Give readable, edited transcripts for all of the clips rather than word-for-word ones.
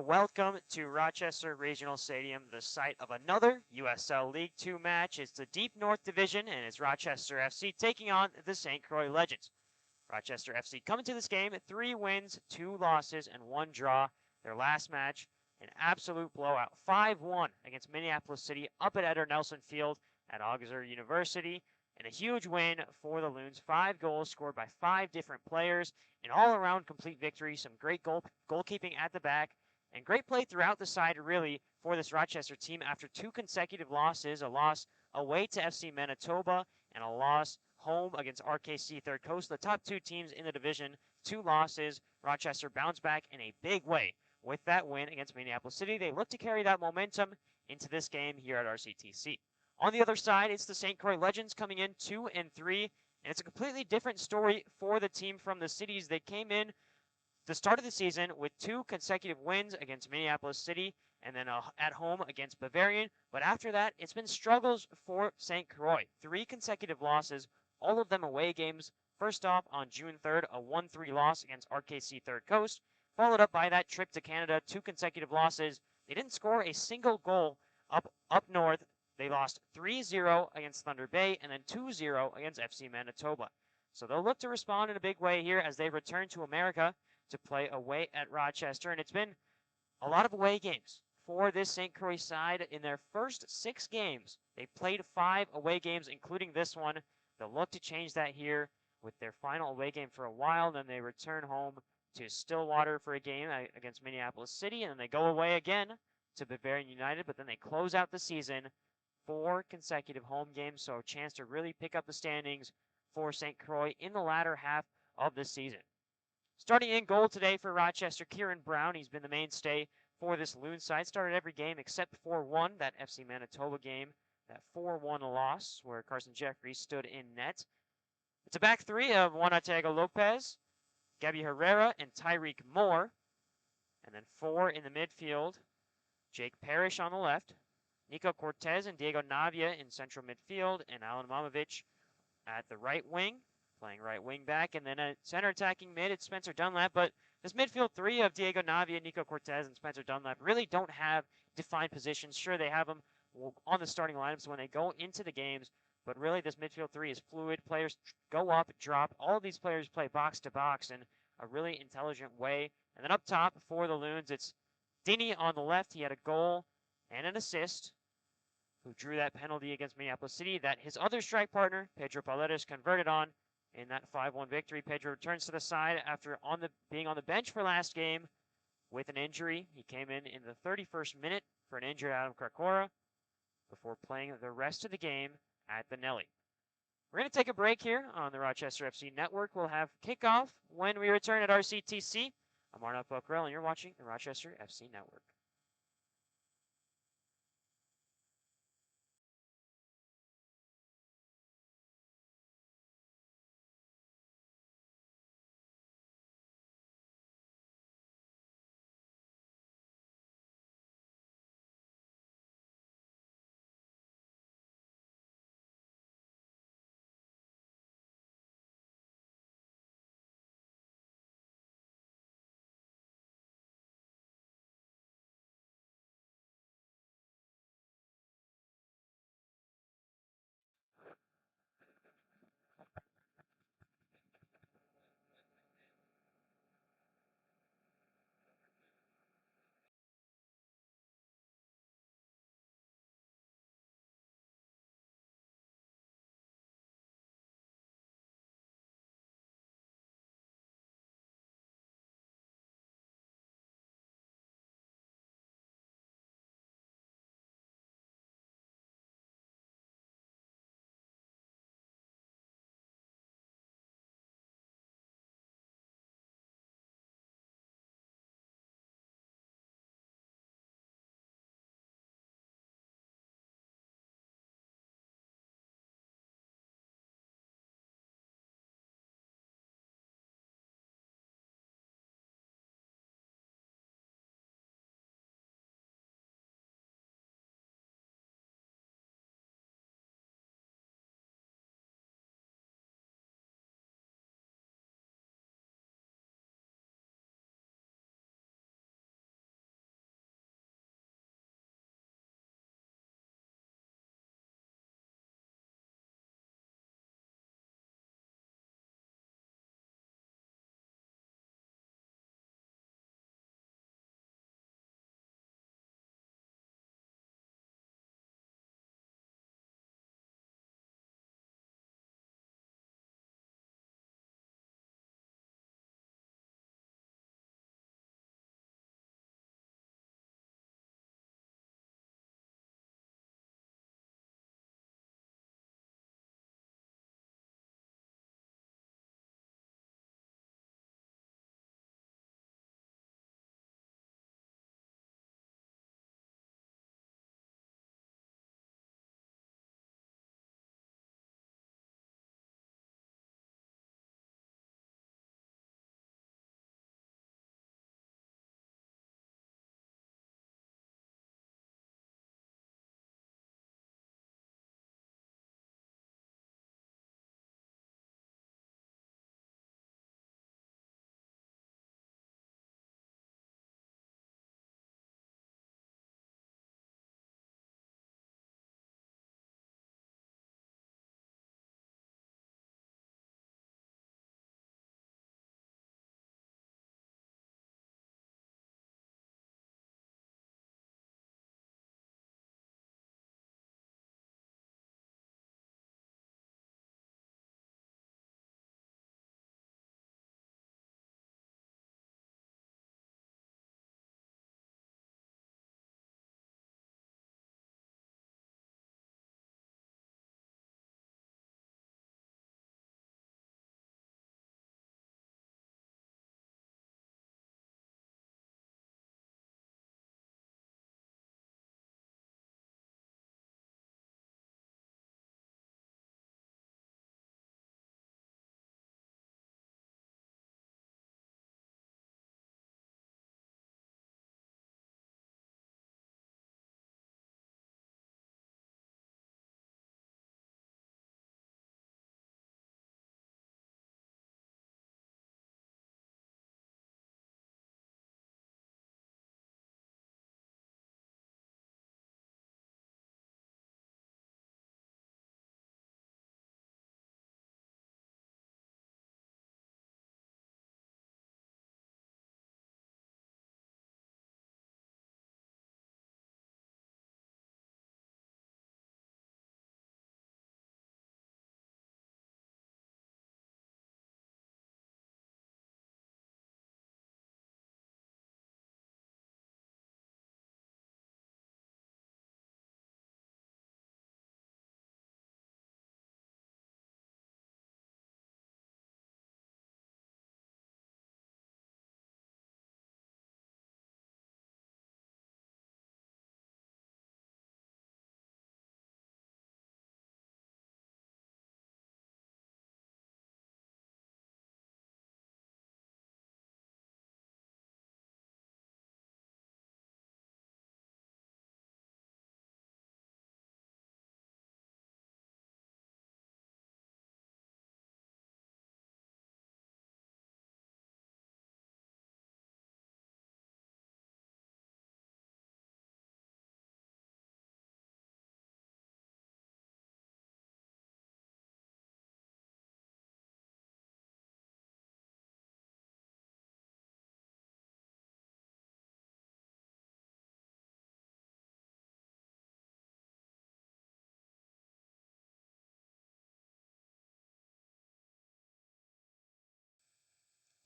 welcome to Rochester Regional Stadium, the site of another USL League 2 match. It's the Deep North Division, and it's Rochester FC taking on the St. Croix Legends. Rochester FC coming to this game 3 wins, 2 losses, and 1 draw. Their last match, an absolute blowout, 5-1 against Minneapolis City up at Eder Nelson Field at Augsburg University, and a huge win for the Loons. 5 goals scored by 5 different players, an all-around complete victory, some great goalkeeping at the back, and great play throughout the side, really, for this Rochester team after 2 consecutive losses, a loss away to FC Manitoba and a loss home against RKC Third Coast. The top 2 teams in the division, 2 losses. Rochester bounced back in a big way with that win against Minneapolis City. They look to carry that momentum into this game here at RCTC. On the other side, it's the St. Croix Legends coming in 2-3, and it's a completely different story for the team from the cities. They came in the start of the season with 2 consecutive wins against Minneapolis City and then at home against Bavarian. But after that, it's been struggles for St. Croix. 3 consecutive losses, all of them away games. First off, on June 3rd, a 1-3 loss against RKC Third Coast, followed up by that trip to Canada, 2 consecutive losses. They didn't score a single goal up north. They lost 3-0 against Thunder Bay and then 2-0 against FC Manitoba. So they'll look to respond in a big way here as they return to America to play away at Rochester. And it's been a lot of away games for this St. Croix side. In their first 6 games, they played 5 away games, including this one. They'll look to change that here with their final away game for a while. Then they return home to Stillwater for a game against Minneapolis City, and then they go away again to Bavarian United, but then they close out the season 4 consecutive home games, so a chance to really pick up the standings for St. Croix in the latter half of the season. Starting in goal today for Rochester, Kieran Brown. He's been the mainstay for this Loon side. Started every game except for one, that FC Manitoba game, that 4-1 loss where Carson Jeffries stood in net. It's a back 3 of Juan Ortega Lopez, Gabby Herrera, and Tyreek Moore. And then 4 in the midfield, Jake Parrish on the left, Nico Cortez and Diego Navia in central midfield, and Alan Mamovich at the right wing, playing right wing back. And then a center attacking mid, it's Spencer Dunlap. But this midfield 3 of Diego Navia, Nico Cortez, and Spencer Dunlap really don't have defined positions. Sure, they have them on the starting lineups when they go into the games, but really this midfield 3 is fluid. Players go up, drop. All of these players play box to box in a really intelligent way. And then up top for the Loons, it's Dini on the left. He had a goal and an assist, who drew that penalty against Minneapolis City that his other strike partner, Pedro Paredes, converted on in that 5-1 victory. Pedro returns to the side after being on the bench for last game with an injury. He came in the 31st minute for an injured Adam Krakora before playing the rest of the game at the Nelly. We're going to take a break here on the Rochester FC Network. We'll have kickoff when we return at RCTC. I'm Arnaud Pokrell, and you're watching the Rochester FC Network.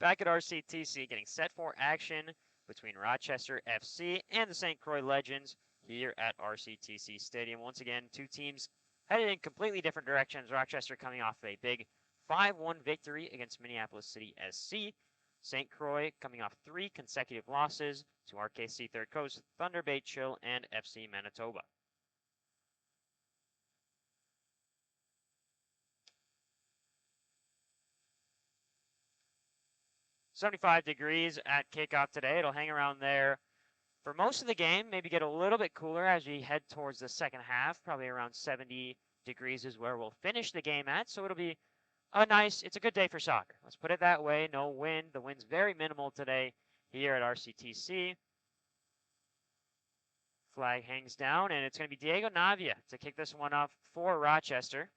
Back at RCTC, getting set for action between Rochester FC and the St. Croix Legends here at RCTC Stadium. Once again, two teams headed in completely different directions. Rochester coming off a big 5-1 victory against Minneapolis City SC. St. Croix coming off 3 consecutive losses to RKC Third Coast, Thunder Bay Chill, and FC Manitoba. "75 degrees at kickoff today. It'll hang around there for most of the game, maybe get a little bit cooler as we head towards the second half. Probably around 70 degrees is where we'll finish the game at, so it'll be it's a good day for soccer. Let's put it that way. No wind. The wind's very minimal today here at RCTC. Flag hangs down, and it's going to be Diego Navia to kick this one off for Rochester.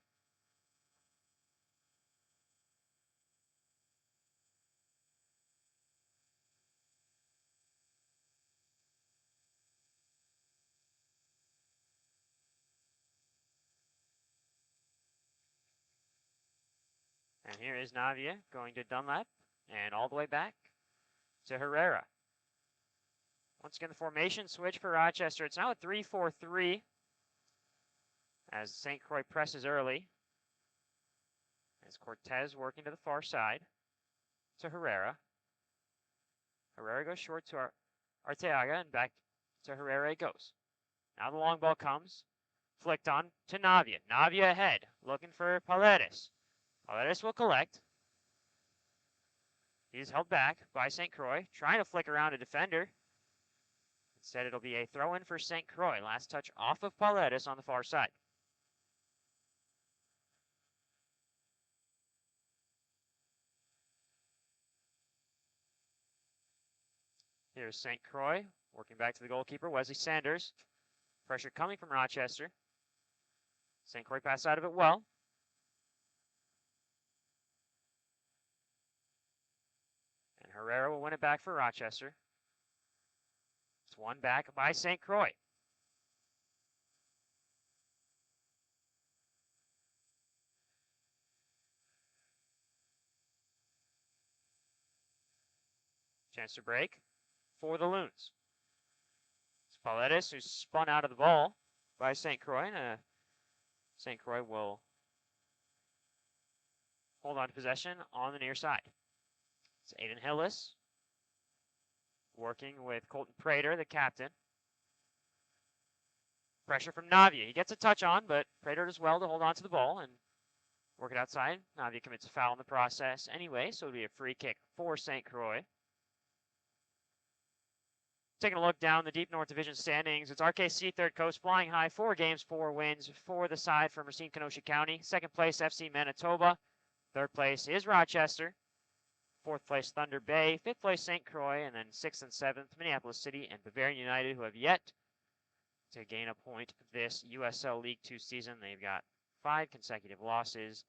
And here is Navia going to Dunlap and all the way back to Herrera. Once again, the formation switch for Rochester. It's now a 3-4-3 as St. Croix presses early. As Cortez working to the far side to Herrera. Herrera goes short to Arteaga and back to Herrera it goes. Now the long ball comes. Flicked on to Navia. Navia ahead, looking for Paredes. Paredes will collect. He's held back by St. Croix, trying to flick around a defender. Instead, it'll be a throw-in for St. Croix. Last touch off of Paredes on the far side. Here's St. Croix working back to the goalkeeper, Wesley Sanders. Pressure coming from Rochester. St. Croix passed out of it well. And Herrera will win it back for Rochester. It's one back by St. Croix. Chance to break for the Loons. It's Paredes who's spun out of the ball by St. Croix. And St. Croix will hold on to possession on the near side. It's Aiden Hillis working with Colton Prater, the captain. Pressure from Navia. He gets a touch on, but Prater does well to hold on to the ball and work it outside. Navia commits a foul in the process anyway, so it'll be a free kick for St. Croix. Taking a look down the Deep North Division standings, it's RKC Third Coast flying high, 4 games, 4 wins for the side from Racine Kenosha County. Second place, FC Manitoba. Third place is Rochester. Fourth place, Thunder Bay. Fifth place, St. Croix. And then 6th and 7th, Minneapolis City and Bavarian United, who have yet to gain a point this USL League 2 season. They've got 5 consecutive losses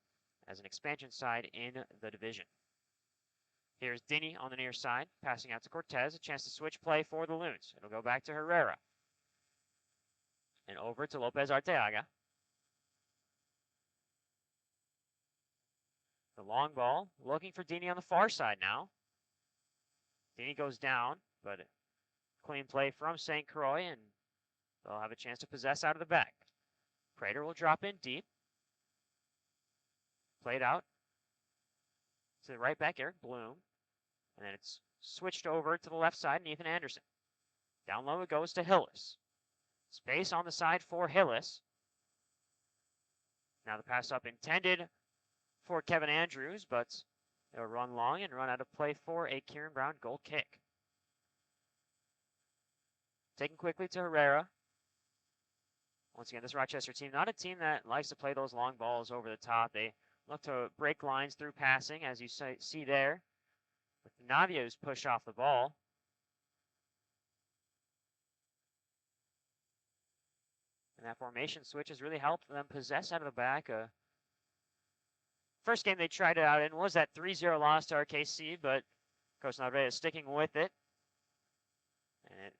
as an expansion side in the division. Here's Dinny on the near side, passing out to Cortez. A chance to switch play for the Loons. It'll go back to Herrera. And over to Lopez Arteaga. The long ball, looking for Dinny on the far side now. Dinny goes down, but clean play from St. Croix, and they'll have a chance to possess out of the back. Prater will drop in deep. Played out to the right back, Eric Bloom. And then it's switched over to the left side, and Ethan Anderson. Down low it goes to Hillis. Space on the side for Hillis. Now the pass up intended for Kevin Andrews, but it'll run long and run out of play for a Kieran Brown goal kick. Taken quickly to Herrera. Once again, this Rochester team, not a team that likes to play those long balls over the top. They look to break lines through passing, as you see there, with Navia's push off the ball. And that formation switch has really helped them possess out of the back. First game they tried it out in was that 3-0 loss to RKC, but Coach Narvaez is sticking with it. And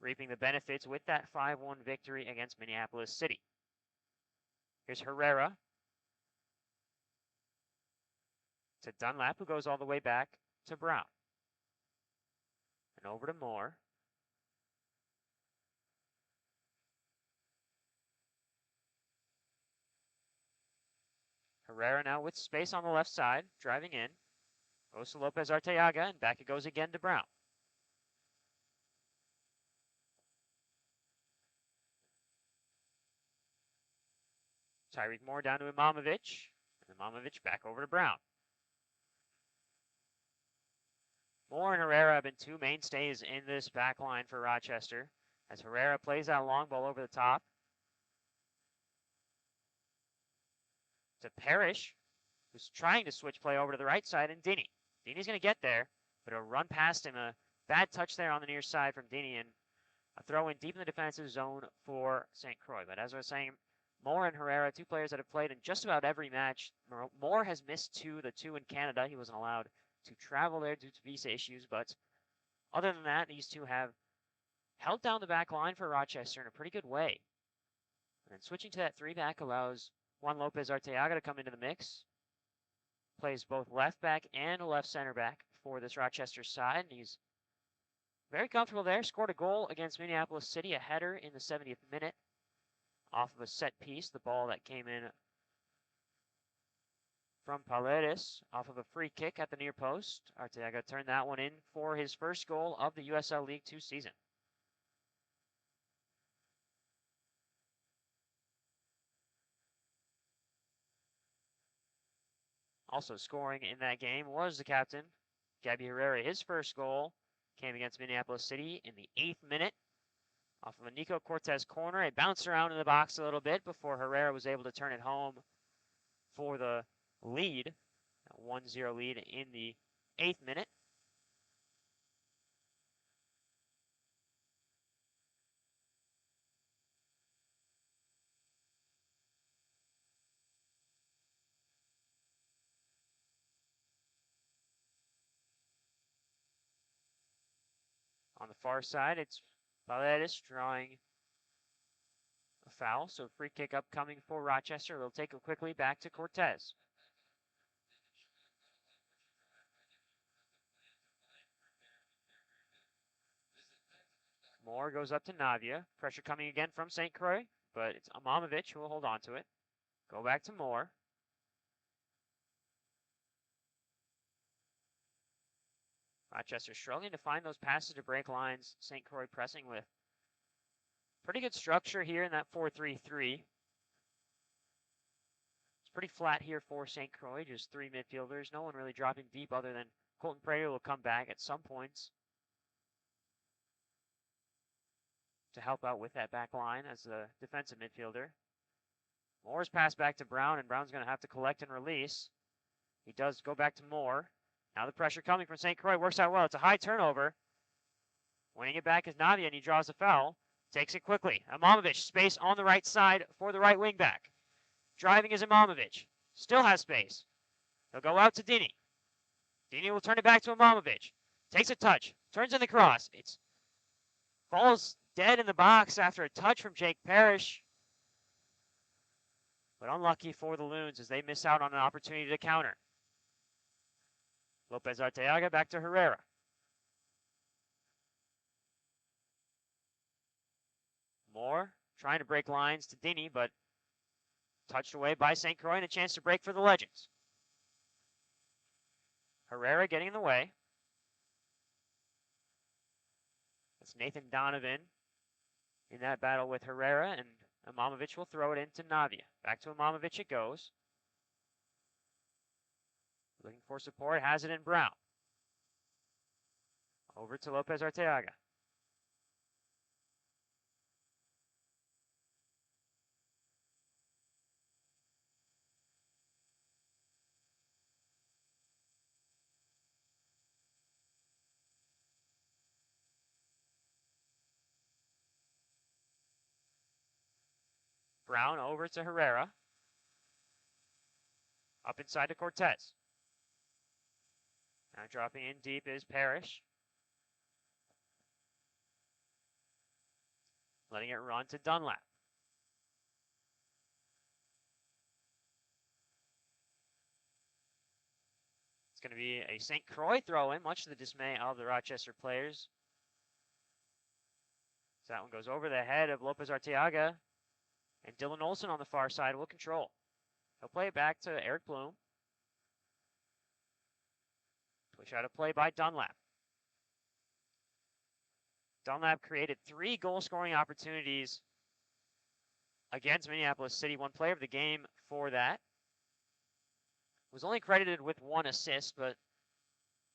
reaping the benefits with that 5-1 victory against Minneapolis City. Here's Herrera to Dunlap, who goes all the way back to Brown. And over to Moore. Herrera now with space on the left side, driving in. Goes to Lopez Arteaga, and back it goes again to Brown. Tyreek Moore down to Imamovic, and Imamovic back over to Brown. Moore and Herrera have been two mainstays in this back line for Rochester, as Herrera plays that long ball over the top to Parrish, who's trying to switch play over to the right side, and Dini. Dini's going to get there, but he'll run past him. A bad touch there on the near side from Dini, and a throw in deep in the defensive zone for St. Croix. But as I was saying, Moore and Herrera, two players that have played in just about every match. Moore has missed the two in Canada. He wasn't allowed to travel there due to visa issues, but other than that, these two have held down the back line for Rochester in a pretty good way. And then switching to that three-back allows Juan Lopez Arteaga to come into the mix. Plays both left back and left center back for this Rochester side, and he's very comfortable there. Scored a goal against Minneapolis City, a header in the 70th minute off of a set piece. The ball that came in from Paredes off of a free kick at the near post. Arteaga turned that one in for his first goal of the USL League 2 season. Also scoring in that game was the captain, Gabby Herrera. His first goal came against Minneapolis City in the 8th minute off of a Nico Cortez corner. It bounced around in the box a little bit before Herrera was able to turn it home for the lead, a 1-0 lead in the 8th minute. On the far side, it's Paredes drawing a foul, so free kick upcoming for Rochester. They'll take it quickly back to Cortez. Moore goes up to Navia. Pressure coming again from St. Croix, but it's Imamovic who will hold on to it. Go back to Moore. Rochester struggling to find those passes to break lines. St. Croix pressing with pretty good structure here in that 4-3-3. It's pretty flat here for St. Croix, just three midfielders. No one really dropping deep other than Colton Prater will come back at some points to help out with that back line as a defensive midfielder. Moore's pass back to Brown, and Brown's going to have to collect and release. He does go back to Moore. Now the pressure coming from St. Croix works out well. It's a high turnover. Winning it back is Navia, and he draws a foul. Takes it quickly. Imamovic, space on the right side for the right wing back. Driving is Imamovic. Still has space. He'll go out to Dini. Dini will turn it back to Imamovic. Takes a touch. Turns in the cross. It falls dead in the box after a touch from Jake Parrish. But unlucky for the Loons as they miss out on an opportunity to counter. Lopez Arteaga back to Herrera. Moore trying to break lines to Dini, but touched away by St. Croix, and a chance to break for the Legends. Herrera getting in the way. That's Nathan Donovan in that battle with Herrera, and Imamovic will throw it into Navia. Back to Imamovic it goes. Looking for support, has it in Brown. Over to Lopez Arteaga. Brown over to Herrera. Up inside to Cortez. Now dropping in deep is Parrish. Letting it run to Dunlap. It's going to be a St. Croix throw-in, much to the dismay of the Rochester players. So that one goes over the head of Lopez Arteaga, and Dylan Olson on the far side will control. He'll play it back to Eric Bloom. Push out a play by Dunlap. Dunlap created 3 goal-scoring opportunities against Minneapolis City. 1 player of the game for that. Was only credited with 1 assist, but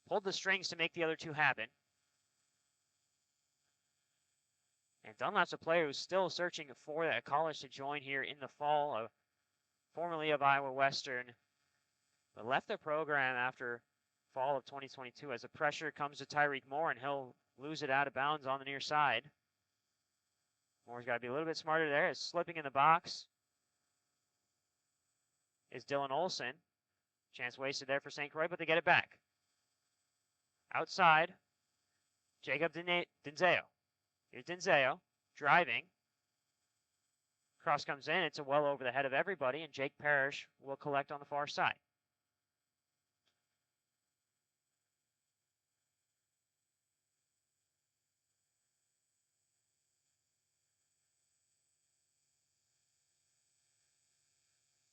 pulled the strings to make the other 2 happen. And Dunlap's a player who's still searching for a college to join here in the fall, formerly of Iowa Western, but left the program after fall of 2022 as the pressure comes to Tyreek Moore, and he'll lose it out of bounds on the near side. Moore's got to be a little bit smarter there. Is slipping in the box is Dylan Olson. Chance wasted there for St. Croix, but they get it back. Outside, Jacob Denzeo. Here's Denzeo driving. Cross comes in. It's well over the head of everybody, and Jake Parrish will collect on the far side.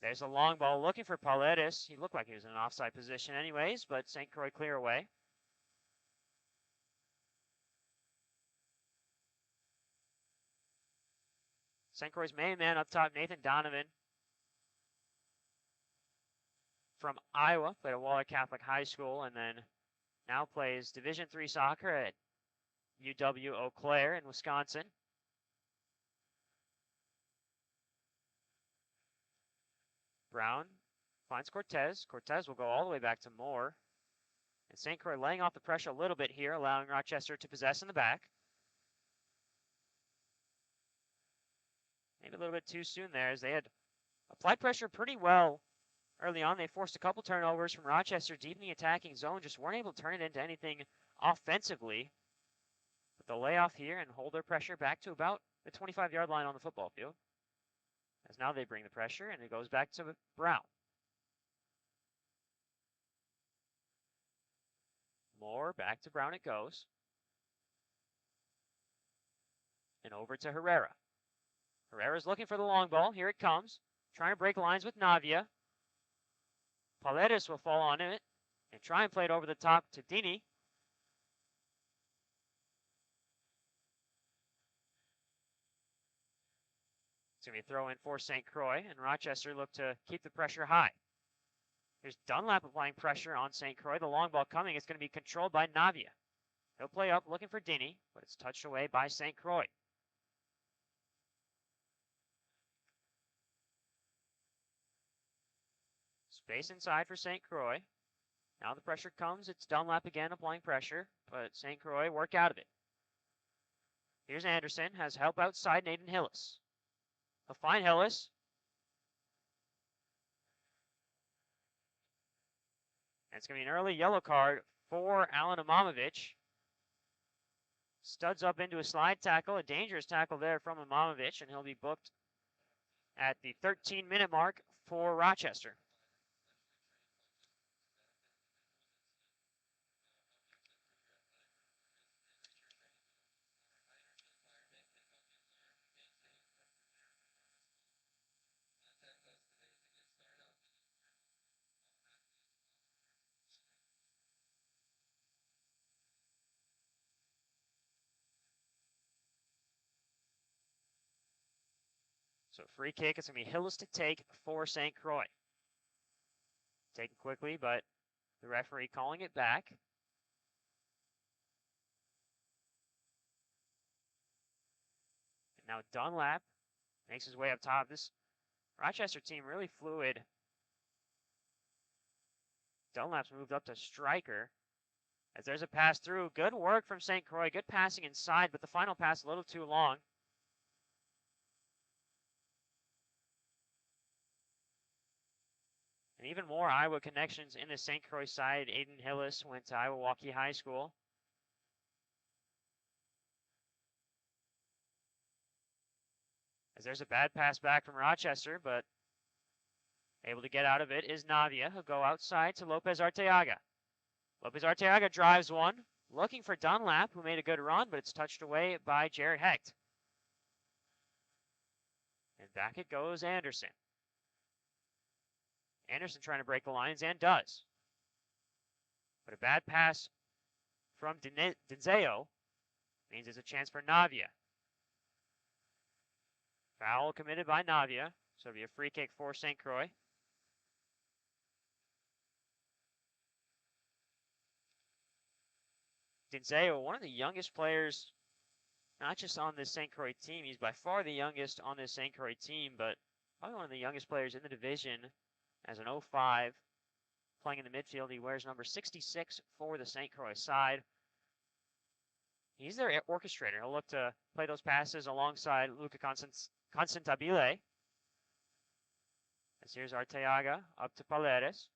There's a long ball looking for Pauletis. He looked like he was in an offside position anyways, but St. Croix clear away. St. Croix's main man up top, Nathan Donovan from Iowa, played at Waller Catholic High School, and then now plays Division III soccer at UW Eau Claire in Wisconsin. Brown finds Cortez. Cortez will go all the way back to Moore. And St. Croix laying off the pressure a little bit here, allowing Rochester to possess in the back. Maybe a little bit too soon there, as they had applied pressure pretty well early on. They forced a couple turnovers from Rochester deep in the attacking zone, just weren't able to turn it into anything offensively. But they'll lay off here and hold their pressure back to about the 25-yard line on the football field. As now they bring the pressure, and it goes back to Brown. Moore, back to Brown it goes. And over to Herrera. Herrera's looking for the long ball. Here it comes. Trying to break lines with Navia. Pauletis will fall on it and try and play it over the top to Dini. It's going to be a throw in for St. Croix, and Rochester look to keep the pressure high. Here's Dunlap applying pressure on St. Croix. The long ball coming. It's going to be controlled by Navia. He'll play up looking for Dini, but it's touched away by St. Croix. Space inside for St. Croix. Now the pressure comes. It's Dunlap again applying pressure, but St. Croix work out of it. Here's Anderson. Has help outside Nathan Hillis. He'll find Hillis. And it's going to be an early yellow card for Alan Imamovich. Studs up into a slide tackle. A dangerous tackle there from Imamovich, and he'll be booked at the 13-minute mark for Rochester. So free kick, it's going to be Hillis to take for St. Croix. Taken quickly, but the referee calling it back. And now Dunlap makes his way up top. This Rochester team really fluid. Dunlap's moved up to striker. As there's a pass through. Good work from St. Croix. Good passing inside, but the final pass a little too long. And even more Iowa connections in the St. Croix side. Aiden Hillis went to Iowa Waukee High School. As there's a bad pass back from Rochester, but able to get out of it is Navia. He'll go outside to Lopez Arteaga. Lopez Arteaga drives one, looking for Dunlap, who made a good run, but it's touched away by Jared Hecht. And back it goes Anderson. Anderson trying to break the lines, and does. But a bad pass from Denzeo means it's a chance for Navia. Foul committed by Navia, so it'll be a free kick for St. Croix. Denzeo, one of the youngest players, not just on this St. Croix team, he's by far the youngest on this St. Croix team, but probably one of the youngest players in the division as an 05, playing in the midfield. He wears number 66 for the St. Croix side. He's their orchestrator. He'll look to play those passes alongside Luca Constantabile. As here's Arteaga up to Paredes,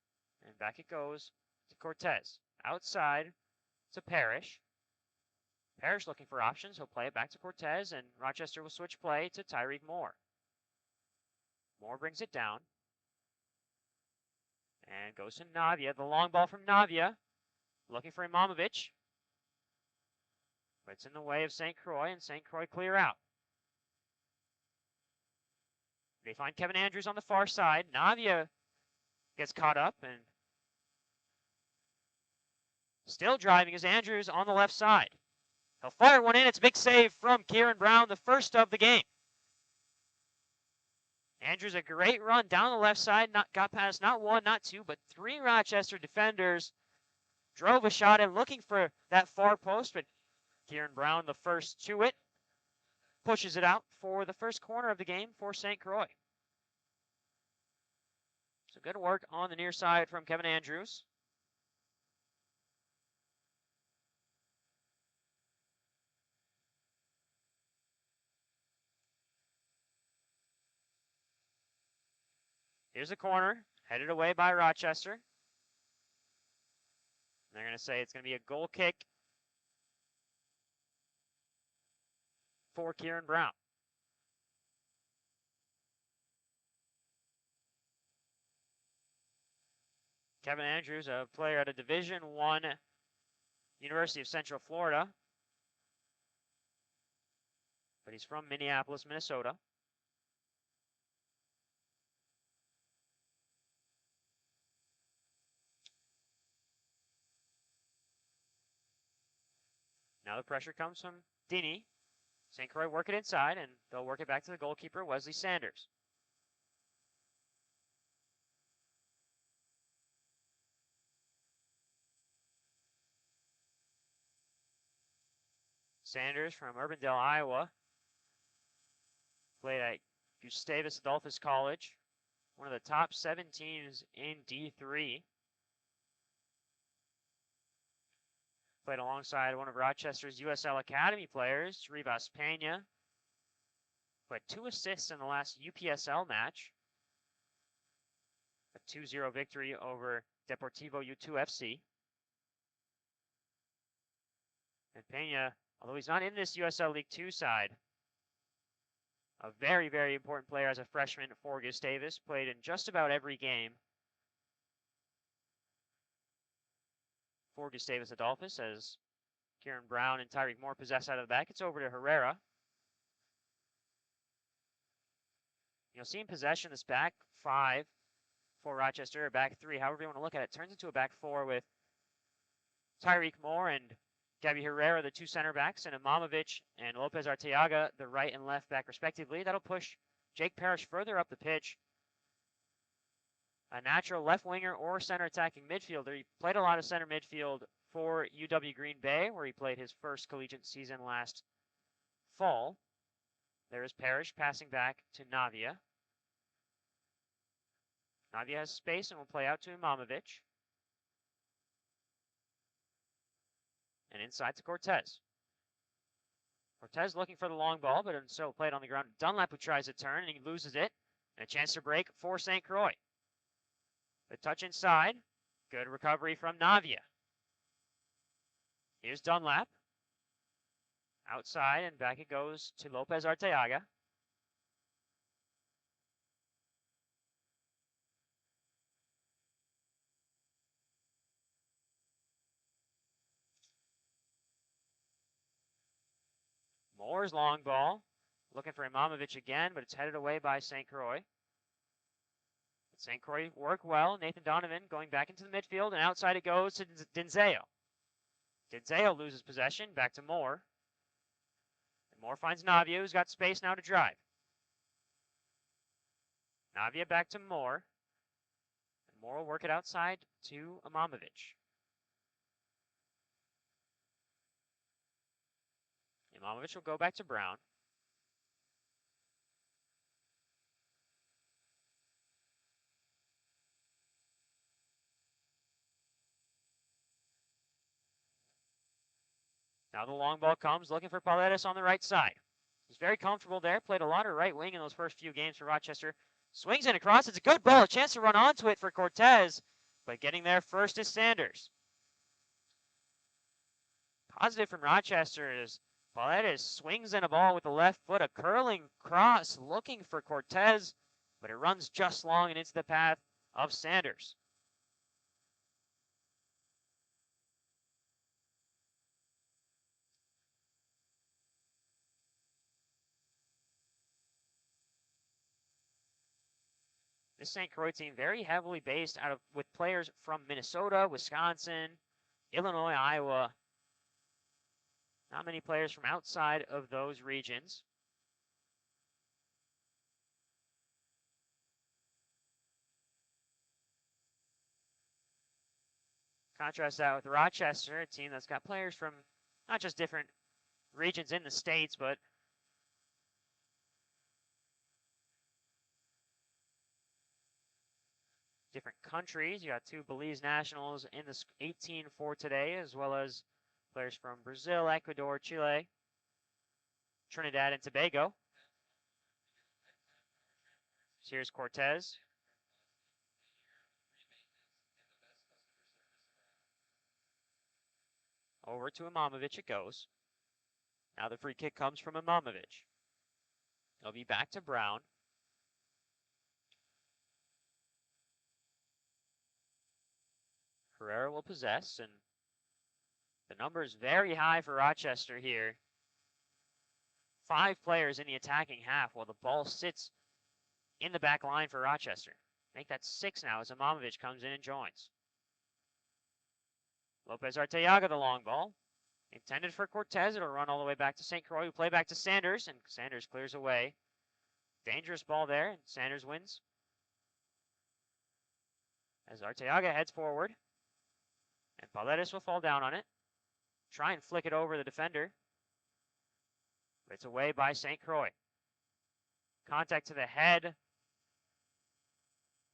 and back it goes to Cortez. Outside to Parrish. Parrish looking for options. He'll play it back to Cortez, and Rochester will switch play to Tyreek Moore. Moore brings it down. And goes to Navia. The long ball from Navia. Looking for Imamovic. But it's in the way of St. Croix, and St. Croix clear out. They find Kevin Andrews on the far side. Navia gets caught up, and still driving is Andrews on the left side. He'll fire one in. It's a big save from Kieran Brown, the first of the game. Andrews, a great run down the left side. Got past not one, not two, but three Rochester defenders. Drove a shot in looking for that far post, but Kieran Brown, the first to it, pushes it out for the first corner of the game for St. Croix. So good work on the near side from Kevin Andrews. Here's a corner, headed away by Rochester. They're going to say it's going to be a goal kick for Kieran Brown. Kevin Andrews, a player at a Division I University of Central Florida, but he's from Minneapolis, Minnesota. Now the pressure comes from Dini. St. Croix work it inside, and they'll work it back to the goalkeeper, Wesley Sanders. Sanders from Urbandale, Iowa. Played at Gustavus Adolphus College, one of the top 7 teams in D3. Played alongside one of Rochester's USL Academy players, Rivas Pena. Put 2 assists in the last UPSL match. A 2-0 victory over Deportivo U2 FC. And Pena, although he's not in this USL League 2 side, a very, very important player as a freshman for Gustavus. Played in just about every game for Gustavus Adolphus, as Kieran Brown and Tyreek Moore possess out of the back. It's over to Herrera. You'll see in possession this back 5 for Rochester, or back 3, however you want to look at it. Turns into a back 4 with Tyreek Moore and Gabby Herrera, the 2 center backs, and Imamovic and Lopez Arteaga, the right and left back respectively. That'll push Jake Parrish further up the pitch. A natural left winger or center attacking midfielder. He played a lot of center midfield for UW Green Bay, where he played his first collegiate season last fall. There is Parrish passing back to Navia. Navia has space and will play out to Imamovic. And inside to Cortez. Cortez looking for the long ball, but so played on the ground. Dunlap, who tries to turn, and he loses it. And a chance to break for St. Croix. The touch inside. Good recovery from Navia. Here's Dunlap. Outside, and back it goes to Lopez Arteaga. Moore's long ball. Looking for Imamovic again, but it's headed away by St. Croix. St. Croix work well. Nathan Donovan going back into the midfield, and outside it goes to Dinzeo. Dinzeo loses possession, back to Moore. And Moore finds Navia, who's got space now to drive. Navia back to Moore. And Moore will work it outside to Imamovic. Imamovic will go back to Brown. Now the long ball comes, looking for Paredes on the right side. He's very comfortable there, played a lot of right wing in those first few games for Rochester. Swings in across, it's a good ball, a chance to run onto it for Cortez, but getting there first is Sanders. Positive from Rochester is Paredes swings in a ball with the left foot, a curling cross looking for Cortez, but it runs just long and into the path of Sanders. This St. Croix team very heavily based with players from Minnesota, Wisconsin, Illinois, Iowa. Not many players from outside of those regions. Contrast that with Rochester, a team that's got players from not just different regions in the States, but different countries. You got two Belize nationals in the 18 for today, as well as players from Brazil, Ecuador, Chile, Trinidad, and Tobago. So here's Cortez. Over to Imamovic it goes. Now the free kick comes from Imamovic. It'll be back to Brown. Herrera will possess, and the number is very high for Rochester here. 5 players in the attacking half while the ball sits in the back line for Rochester. Make that 6 now as Imamovic comes in and joins. Lopez Arteaga, the long ball. Intended for Cortez. It'll run all the way back to St. Croix. We play back to Sanders, and Sanders clears away. Dangerous ball there, and Sanders wins. As Arteaga heads forward. And Paredes will fall down on it. Try and flick it over the defender. But it's away by St. Croix. Contact to the head.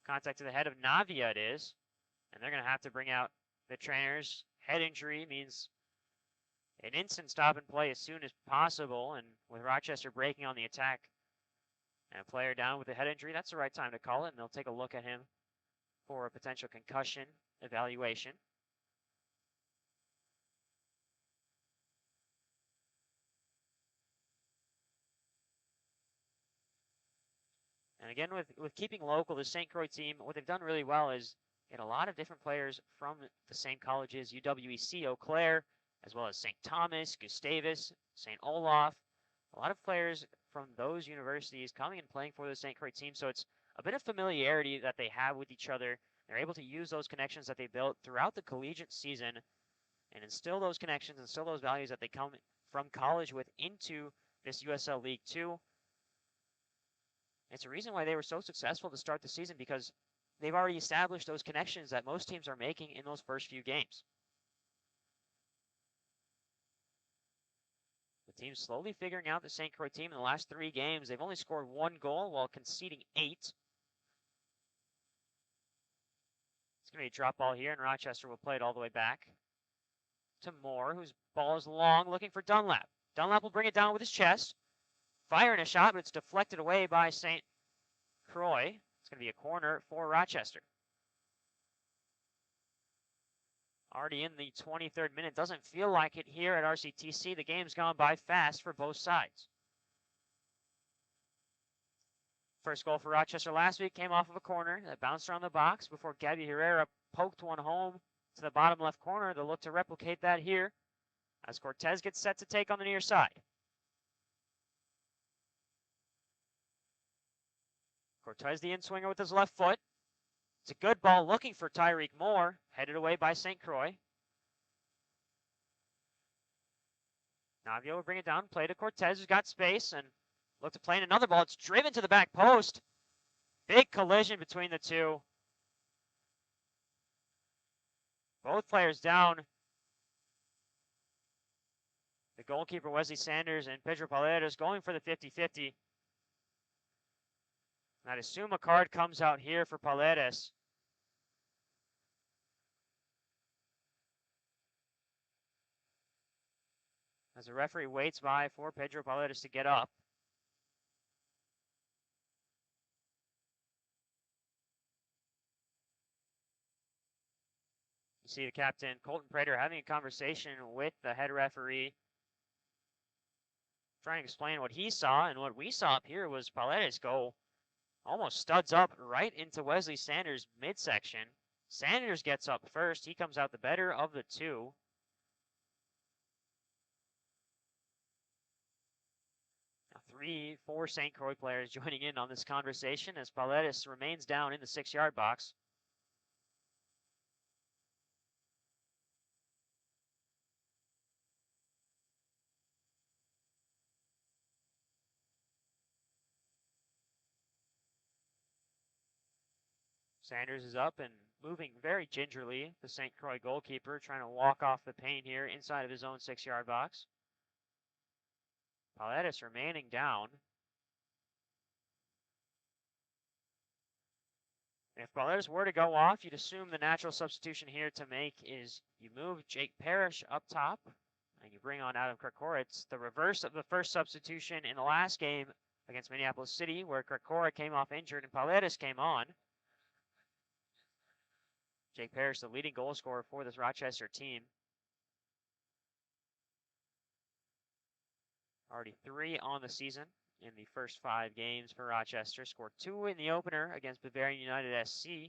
Contact to the head of Navia it is. And they're going to have to bring out the trainers. Head injury means an instant stop and play as soon as possible. And with Rochester breaking on the attack and a player down with a head injury, that's the right time to call it. And they'll take a look at him for a potential concussion evaluation. And again, with keeping local, the St. Croix team, what they've done really well is get a lot of different players from the same colleges, UWEC, Eau Claire, as well as St. Thomas, Gustavus, St. Olaf. A lot of players from those universities coming and playing for the St. Croix team. So it's a bit of familiarity that they have with each other. They're able to use those connections that they built throughout the collegiate season and instill those connections, instill those values that they come from college with into this USL League 2. It's a reason why they were so successful to start the season, because they've already established those connections that most teams are making in those first few games. The team's slowly figuring out the St. Croix team. In the last 3 games, they've only scored 1 goal while conceding 8. It's going to be a drop ball here, and Rochester will play it all the way back to Moore, whose ball is long, looking for Dunlap. Dunlap will bring it down with his chest. Firing a shot, but it's deflected away by St. Croix. It's going to be a corner for Rochester. Already in the 23rd minute. Doesn't feel like it here at RCTC. The game's gone by fast for both sides. First goal for Rochester last week came off of a corner that bounced around the box before Gabby Herrera poked one home to the bottom left corner. They'll look to replicate that here as Cortez gets set to take on the near side. Cortez the in-swinger with his left foot. It's a good ball looking for Tyreek Moore, headed away by St. Croix. Navio will bring it down, play to Cortez, who's got space, and look to play in another ball. It's driven to the back post. Big collision between the two. Both players down. The goalkeeper, Wesley Sanders, and Pedro Paredes going for the 50-50. I'd assume a card comes out here for Paredes. As the referee waits by for Pedro Paredes to get up. You see the captain, Colton Prater, having a conversation with the head referee, trying to explain what he saw, and what we saw up here was Paredes go almost studs up right into Wesley Sanders' midsection. Sanders gets up first. He comes out the better of the two. Now 3-4 St. Croix players joining in on this conversation as Paredes remains down in the 6-yard box. Sanders is up and moving very gingerly, the St. Croix goalkeeper, trying to walk off the paint here inside of his own 6-yard box. Paredes remaining down. If Paredes were to go off, you'd assume the natural substitution here to make is you move Jake Parrish up top and you bring on Adam Krakora. It's the reverse of the first substitution in the last game against Minneapolis City, where Krakora came off injured and Paredes came on. Jake Parrish, the leading goal scorer for this Rochester team. Already 3 on the season in the first 5 games for Rochester. Scored 2 in the opener against Bavarian United SC.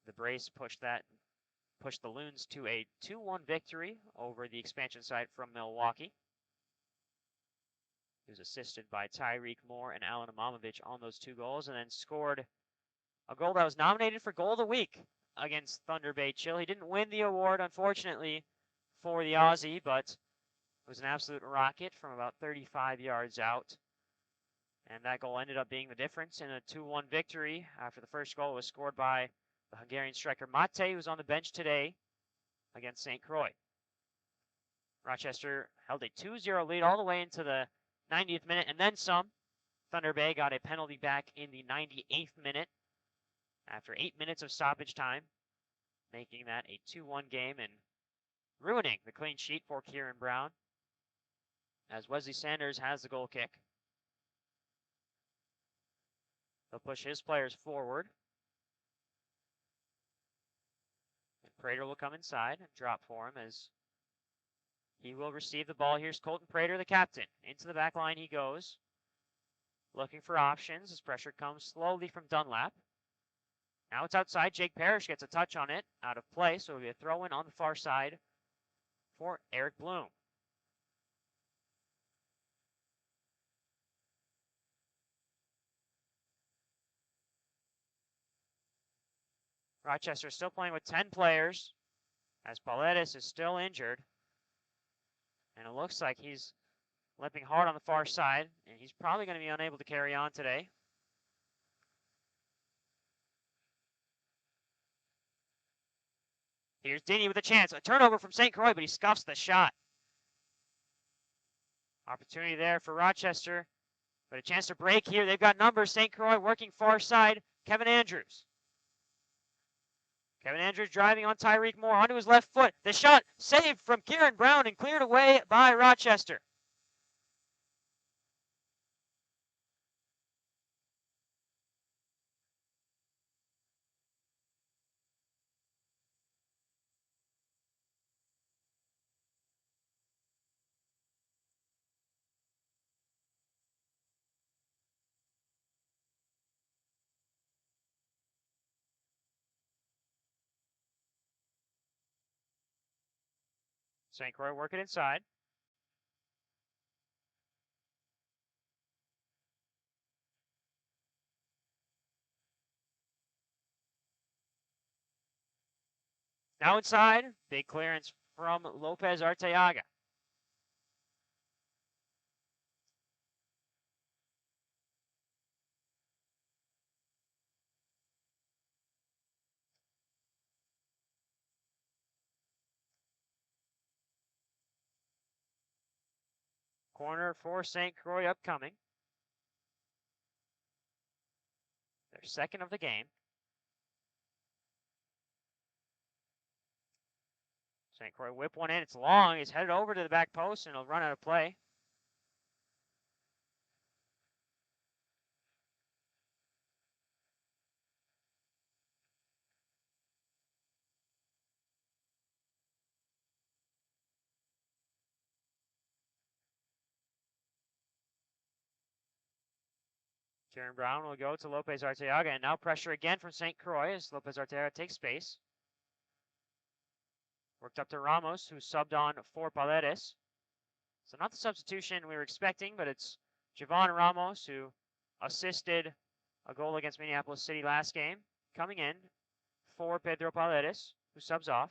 The brace pushed the Loons to a 2-1 victory over the expansion side from Milwaukee. He was assisted by Tyreek Moore and Alan Imamovich on those 2 goals, and then scored a goal that was nominated for Goal of the Week against Thunder Bay Chill. He didn't win the award, unfortunately, for the Aussie, but it was an absolute rocket from about 35 yards out. And that goal ended up being the difference in a 2-1 victory after the first goal was scored by the Hungarian striker Mate, who's on the bench today against St. Croix. Rochester held a 2-0 lead all the way into the 90th minute and then some. Thunder Bay got a penalty back in the 98th minute after 8 minutes of stoppage time, making that a 2-1 game and ruining the clean sheet for Kieran Brown, as Wesley Sanders has the goal kick. They'll push his players forward. And Prater will come inside and drop for him as he will receive the ball. Here's Colton Prater, the captain. Into the back line he goes, looking for options as pressure comes slowly from Dunlap. Now it's outside. Jake Parrish gets a touch on it, out of play, so it'll be a throw-in on the far side for Eric Bloom. Rochester still playing with 10 players as Paredes is still injured. And it looks like he's limping hard on the far side, and he's probably going to be unable to carry on today. Here's Dini with a chance. A turnover from St. Croix, but he scuffs the shot. Opportunity there for Rochester, but a chance to break here. They've got numbers. St. Croix working far side. Kevin Andrews. Kevin Andrews driving on Tyreek Moore onto his left foot. The shot saved from Kieran Brown and cleared away by Rochester. St. Croix working inside. Now inside, big clearance from Lopez Arteaga. Corner for St. Croix upcoming. Their second of the game. St. Croix whip one in. It's long. He's headed over to the back post, and he'll run out of play. Kieran Brown will go to Lopez Arteaga, and now pressure again from St. Croix as Lopez Arteaga takes space. Worked up to Ramos, who subbed on for Paredes. So not the substitution we were expecting, but it's Javon Ramos, who assisted a goal against Minneapolis City last game, coming in for Pedro Paredes, who subs off.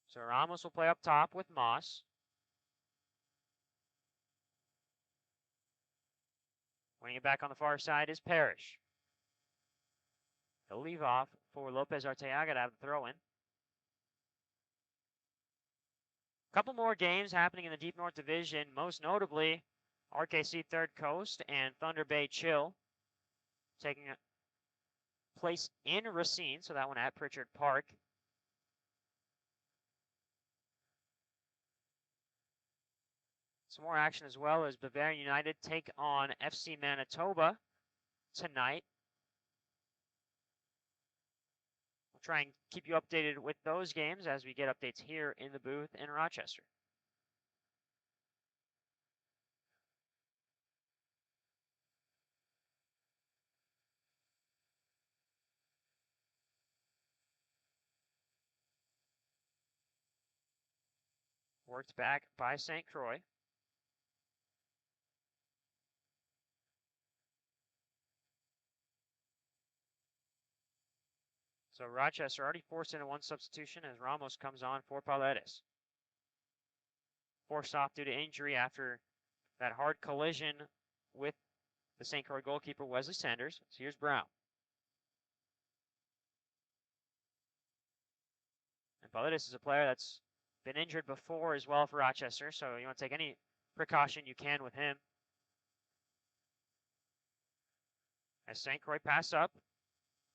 So Ramos will play up top with Moss. Winning it back on the far side is Parrish. He'll leave off for Lopez Arteaga to have the throw in. A couple more games happening in the Deep North Division, most notably RKC Third Coast and Thunder Bay Chill taking place in Racine, so that one at Pritchard Park. Some more action as well as Bavarian United take on FC Manitoba tonight. We'll try and keep you updated with those games as we get updates here in the booth in Rochester. Worked back by St. Croix. So Rochester already forced into one substitution as Ramos comes on for Paredes. Forced off due to injury after that hard collision with the St. Croix goalkeeper Wesley Sanders. So here's Brown. And Paredes is a player that's been injured before as well for Rochester, so you want to take any precaution you can with him. As St. Croix pass up,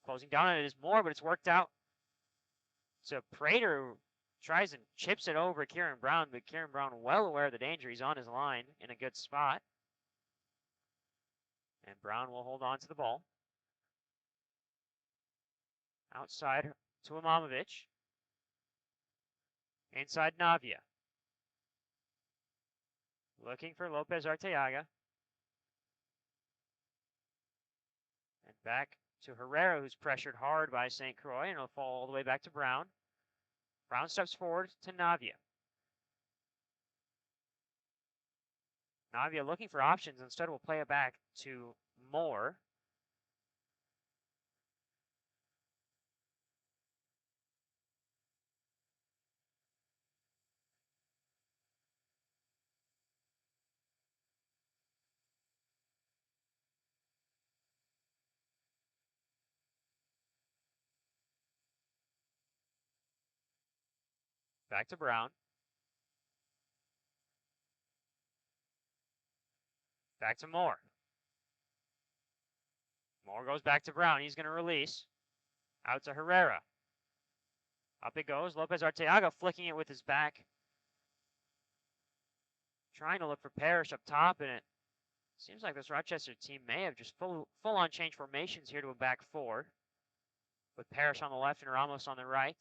closing down on it is Moore, but it's worked out. So Prater tries and chips it over Kieran Brown, but Kieran Brown well aware of the danger. He's on his line in a good spot. And Brown will hold on to the ball. Outside to Imamovic. Inside Navia. Looking for Lopez Arteaga. And back to Herrera, who's pressured hard by St. Croix, and it'll fall all the way back to Brown. Brown steps forward to Navia. Navia looking for options. Instead, will play it back to Moore. Back to Brown. Back to Moore. Moore goes back to Brown. He's going to release. Out to Herrera. Up it goes. Lopez Arteaga flicking it with his back. Trying to look for Parrish up top, and it seems like this Rochester team may have just full-on changed formations here to a back four. With Parrish on the left and Ramos on the right.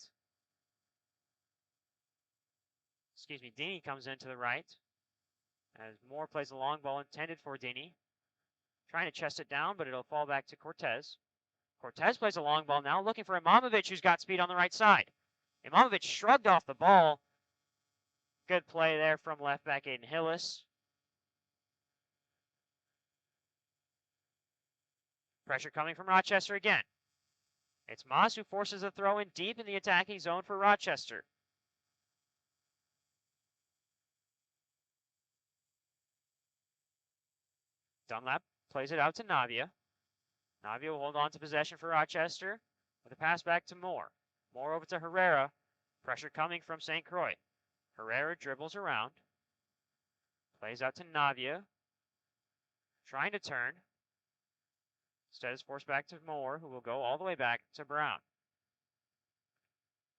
Excuse me, Dini comes in to the right. As Moore plays the long ball intended for Dini. Trying to chest it down, but it'll fall back to Cortez. Cortez plays a long ball now, looking for Imamovic, who's got speed on the right side. Imamovic shrugged off the ball, Good play there from left back Aiden Hillis. Pressure coming from Rochester again. It's Moss who forces a throw in deep in the attacking zone for Rochester. Dunlap plays it out to Navia. Navia will hold on to possession for Rochester with a pass back to Moore. Moore over to Herrera. Pressure coming from St. Croix. Herrera dribbles around. Plays out to Navia. Trying to turn. Instead is forced back to Moore, who will go all the way back to Brown.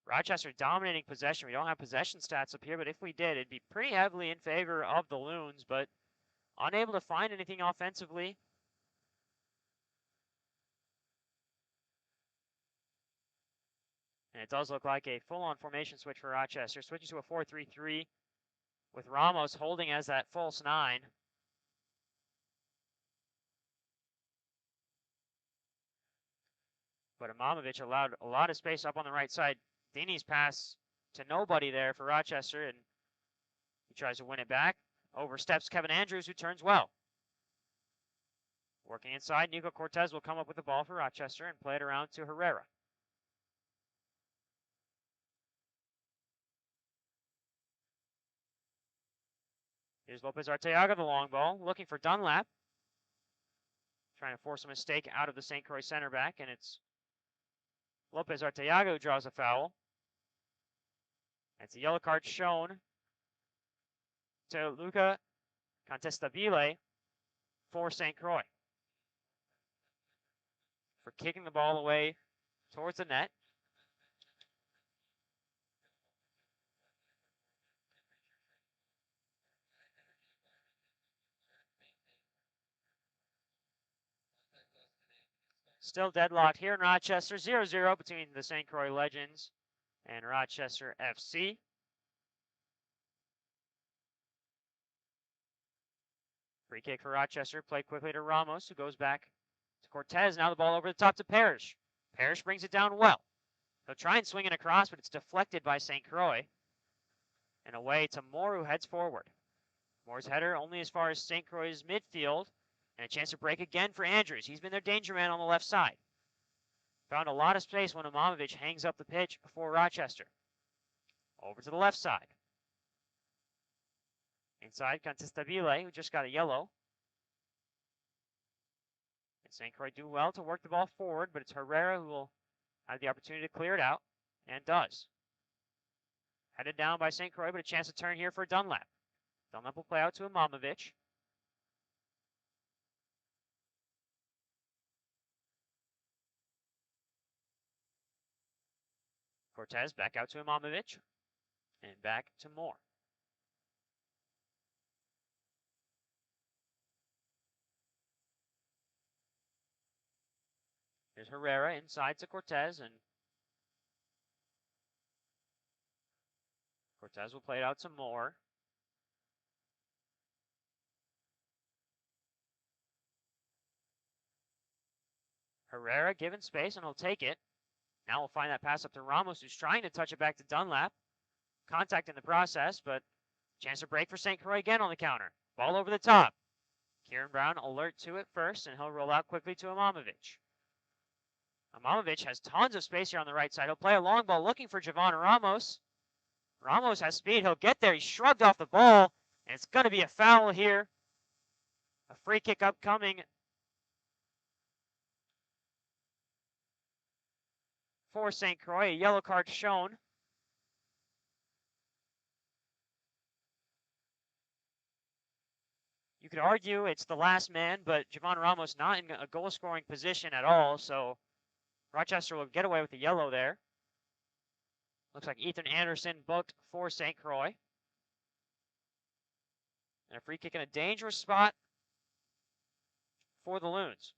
Rochester dominating possession. We don't have possession stats up here, but if we did, it'd be pretty heavily in favor of the Loons, but unable to find anything offensively. And it does look like a full-on formation switch for Rochester. Switching to a 4-3-3 with Ramos holding as that false 9. But Imamovic allowed a lot of space up on the right side. Dini's pass to nobody there for Rochester, and he tries to win it back. Oversteps Kevin Andrews, who turns well. Working inside, Nico Cortez will come up with the ball for Rochester and play it around to Herrera. Here's Lopez Arteaga, the long ball, looking for Dunlap. Trying to force a mistake out of the St. Croix center back, and it's Lopez Arteaga who draws a foul. It's a yellow card shown to Luca Contestabile for St. Croix for kicking the ball away towards the net. Still deadlocked here in Rochester, 0-0 between the St. Croix Legends and Rochester FC. Free kick for Rochester, played quickly to Ramos, who goes back to Cortez. Now the ball over the top to Parrish. Parrish brings it down well. He'll try and swing it across, but it's deflected by St. Croix. And away to Moore, who heads forward. Moore's header only as far as St. Croix's midfield. And a chance to break again for Andrews. He's been their danger man on the left side. Found a lot of space when Imamovic hangs up the pitch for Rochester. Over to the left side. Inside, Contestabile, who just got a yellow. And St. Croix do well to work the ball forward, but it's Herrera who will have the opportunity to clear it out, and does. Headed down by St. Croix, but a chance to turn here for Dunlap. Dunlap will play out to Imamovic. Cortez back out to Imamovic, and back to Moore. Here's Herrera inside to Cortez, and Cortez will play it out to Moore. Herrera given space, and he'll take it. Now we'll find that pass up to Ramos, who's trying to touch it back to Dunlap. Contact in the process, but chance to break for St. Croix again on the counter. Ball over the top. Kieran Brown alert to it first, and he'll roll out quickly to Imamovic. Imamovic has tons of space here on the right side. He'll play a long ball looking for Javon Ramos. Ramos has speed. He'll get there. He shrugged off the ball, and it's going to be a foul here. A free kick upcoming for St. Croix. A yellow card shown. You could argue it's the last man, but Javon Ramos not in a goal-scoring position at all, so Rochester will get away with the yellow there. Looks like Ethan Anderson booked for St. Croix. And a free kick in a dangerous spot for the Loons.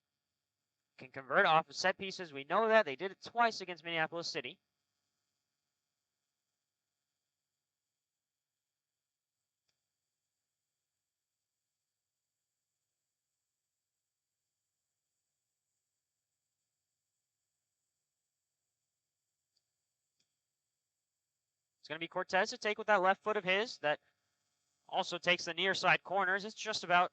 Can convert off of set pieces. We know that. They did it twice against Minneapolis City. It's going to be Cortez to take with that left foot of his that also takes the near side corners. It's just about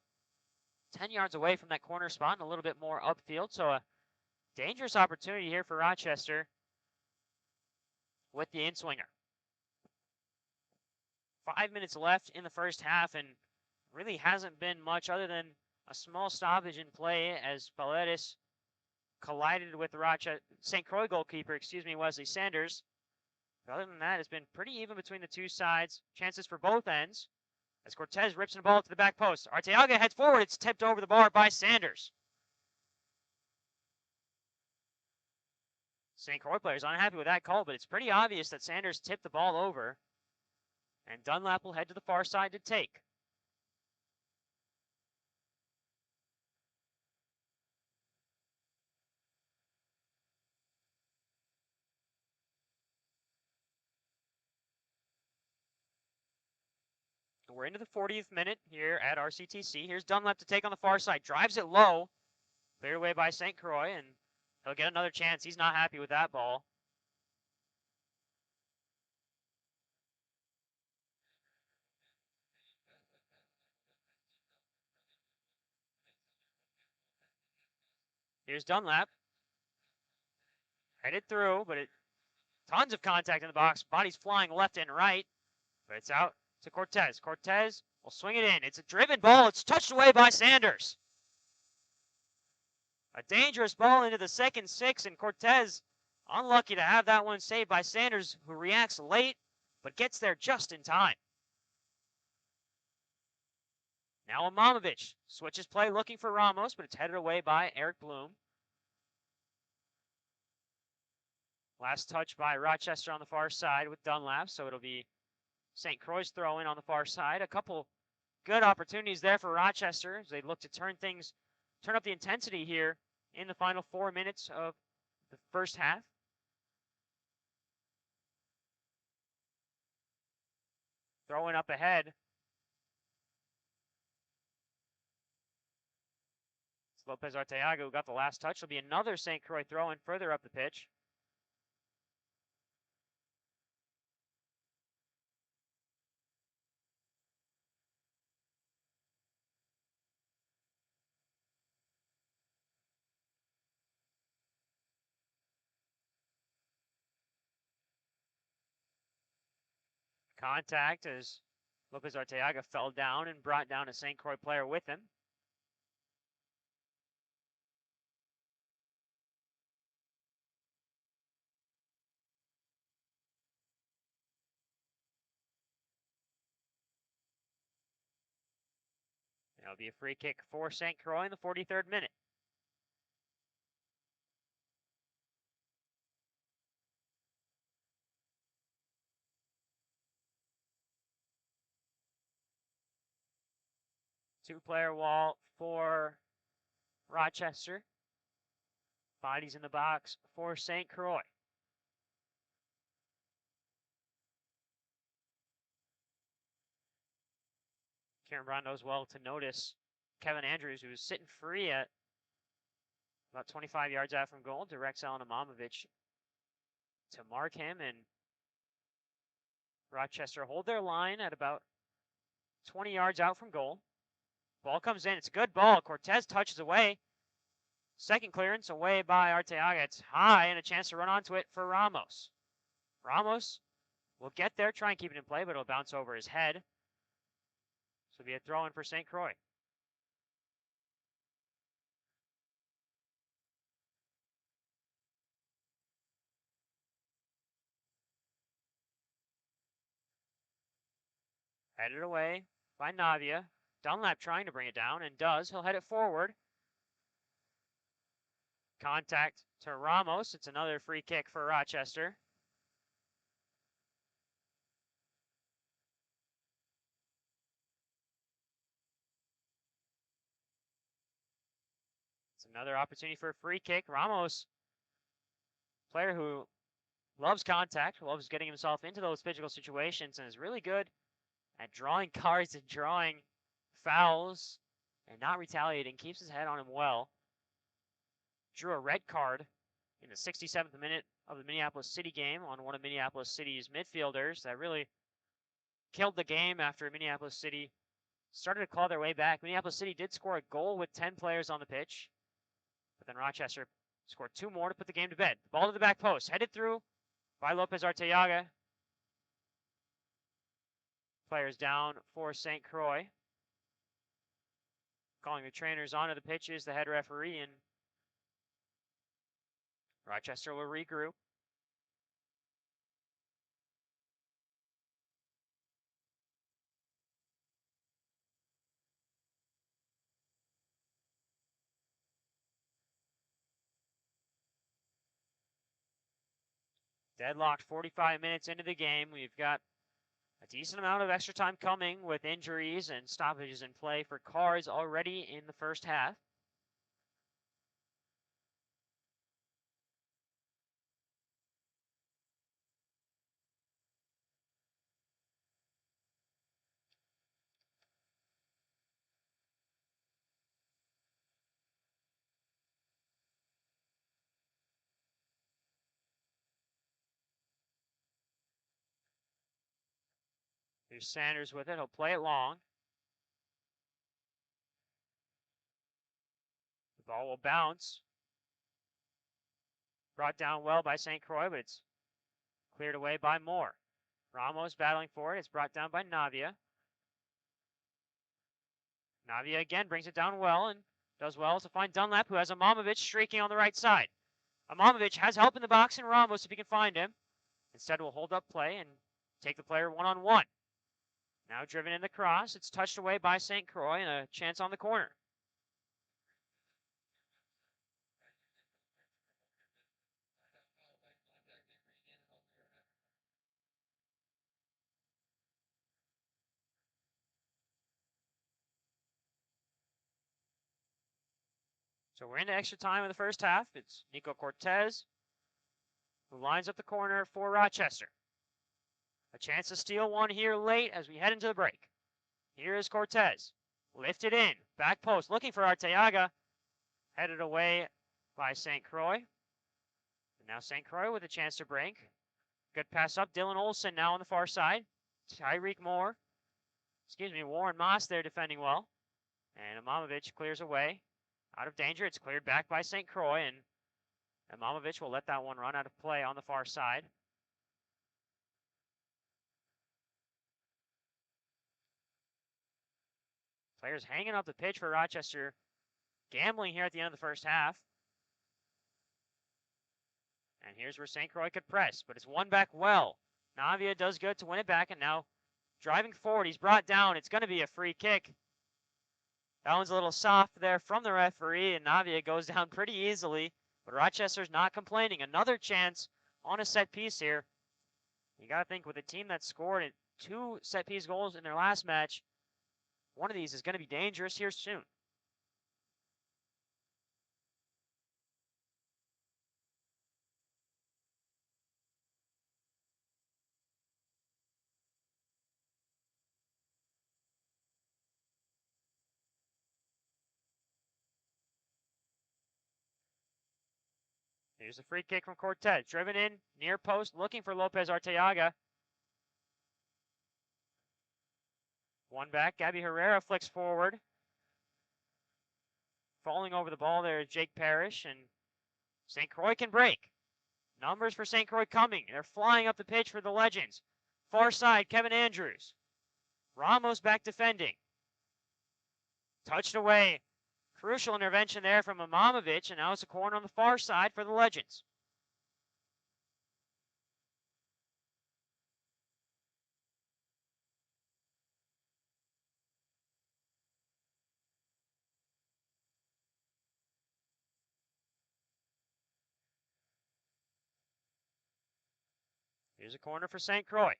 10 yards away from that corner spot and a little bit more upfield. So a dangerous opportunity here for Rochester with the in-swinger. 5 minutes left in the first half, and really hasn't been much other than a small stoppage in play as Paredes collided with the Rochester St. Croix goalkeeper, Wesley Sanders. But other than that, it's been pretty even between the two sides. Chances for both ends as Cortez rips the ball to the back post. Arteaga heads forward. It's tipped over the bar by Sanders. St. Croix players unhappy with that call, but it's pretty obvious that Sanders tipped the ball over, and Dunlap will head to the far side to take. We're into the 40th minute here at RCTC. Here's Dunlap to take on the far side. Drives it low. Cleared away by St. Croix, and he'll get another chance. He's not happy with that ball. Here's Dunlap. Headed through, but tons of contact in the box. Body's flying left and right, but it's out to Cortez. Cortez will swing it in. It's a driven ball. It's touched away by Sanders. A dangerous ball into the second six, and Cortez unlucky to have that one saved by Sanders, who reacts late, but gets there just in time. Now Imamovic switches play looking for Ramos, but it's headed away by Eric Bloom. Last touch by Rochester on the far side with Dunlap, so it'll be St. Croix throw in on the far side. A couple good opportunities there for Rochester as they look to turn up the intensity here in the final 4 minutes of the first half. Throwing up ahead. It's Lopez Arteaga who got the last touch. It'll be another St. Croix throw in further up the pitch. Contact as Lopez Arteaga fell down and brought down a St. Croix player with him. It'll be a free kick for St. Croix in the 43rd minute. Two-player wall for Rochester. Bodies in the box for St. Croix. Kieran Brown knows well to notice Kevin Andrews, who was sitting free at about 25 yards out from goal, directs Alan Imamovic to mark him, and Rochester hold their line at about 20 yards out from goal. Ball comes in. It's a good ball. Cortez touches away. Second clearance away by Arteaga. It's high and a chance to run onto it for Ramos. Ramos will get there, try and keep it in play, but it'll bounce over his head. So it'll be a throw-in for St. Croix. Headed away by Navia. Dunlap trying to bring it down, and does. He'll head it forward. Contact to Ramos. It's another free kick for Rochester. It's another opportunity for a free kick. Ramos, player who loves contact, loves getting himself into those physical situations, and is really good at drawing cards and drawing fouls and not retaliating. Keeps his head on him well. Drew a red card in the 67th minute of the Minneapolis City game on one of Minneapolis City's midfielders that really killed the game after Minneapolis City started to claw their way back. Minneapolis City did score a goal with 10 players on the pitch, but then Rochester scored 2 more to put the game to bed. Ball to the back post, headed through by Lopez Arteaga. Players down for St. Croix. Calling the trainers onto the pitch is the head referee, and Rochester will regroup. Deadlocked 45 minutes into the game. We've got a decent amount of extra time coming with injuries and stoppages in play for Cards already in the first half. Here's Sanders with it. He'll play it long. The ball will bounce. Brought down well by St. Croix, but it's cleared away by Moore. Ramos battling for it. It's brought down by Navia. Navia again brings it down well and does well to find Dunlap, who has Amamovic streaking on the right side. Amamovic has help in the box and Ramos if he can find him. Instead, will hold up play and take the player one-on-one. Now driven in the cross. It's touched away by St. Croix and a chance on the corner. So we're into extra time in the first half. It's Nico Cortez who lines up the corner for Rochester. A chance to steal one here late as we head into the break. Here is Cortez. Lifted in. Back post. Looking for Arteaga. Headed away by St. Croix. And now St. Croix with a chance to break. Good pass up. Dylan Olsen now on the far side. Warren Moss there defending well. And Amamovic clears away. Out of danger. It's cleared back by St. Croix. And Amamovic will let that one run out of play on the far side. Players hanging up the pitch for Rochester. Gambling here at the end of the first half. And here's where St. Croix could press, but it's won back well. Navia does good to win it back, and now driving forward, he's brought down. It's going to be a free kick. That one's a little soft there from the referee, and Navia goes down pretty easily, but Rochester's not complaining. Another chance on a set piece here. You got to think with a team that scored 2 set piece goals in their last match, one of these is going to be dangerous here soon. Here's a free kick from Cortez. Driven in, near post, looking for Lopez Arteaga. One back. Gabby Herrera flicks forward. Falling over the ball there is Jake Parrish, and St. Croix can break. Numbers for St. Croix coming. They're flying up the pitch for the Legends. Far side, Kevin Andrews. Ramos back defending. Touched away. Crucial intervention there from Amamovic, and now it's a corner on the far side for the Legends. Here's a corner for St. Croix.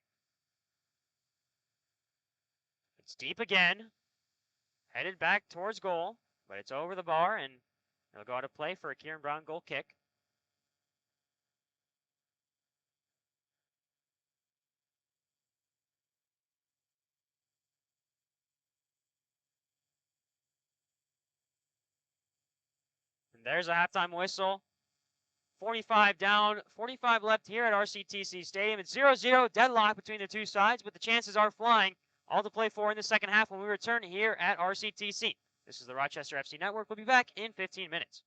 It's deep again. Headed back towards goal, but it's over the bar, and it'll go out of play for a Kieran Brown goal kick. And there's a halftime whistle 45 down, 45 left here at RCTC Stadium. It's 0-0, deadlock between the two sides, but the chances are flying. All to play for in the second half when we return here at RCTC. This is the Rochester FC Network. We'll be back in 15 minutes.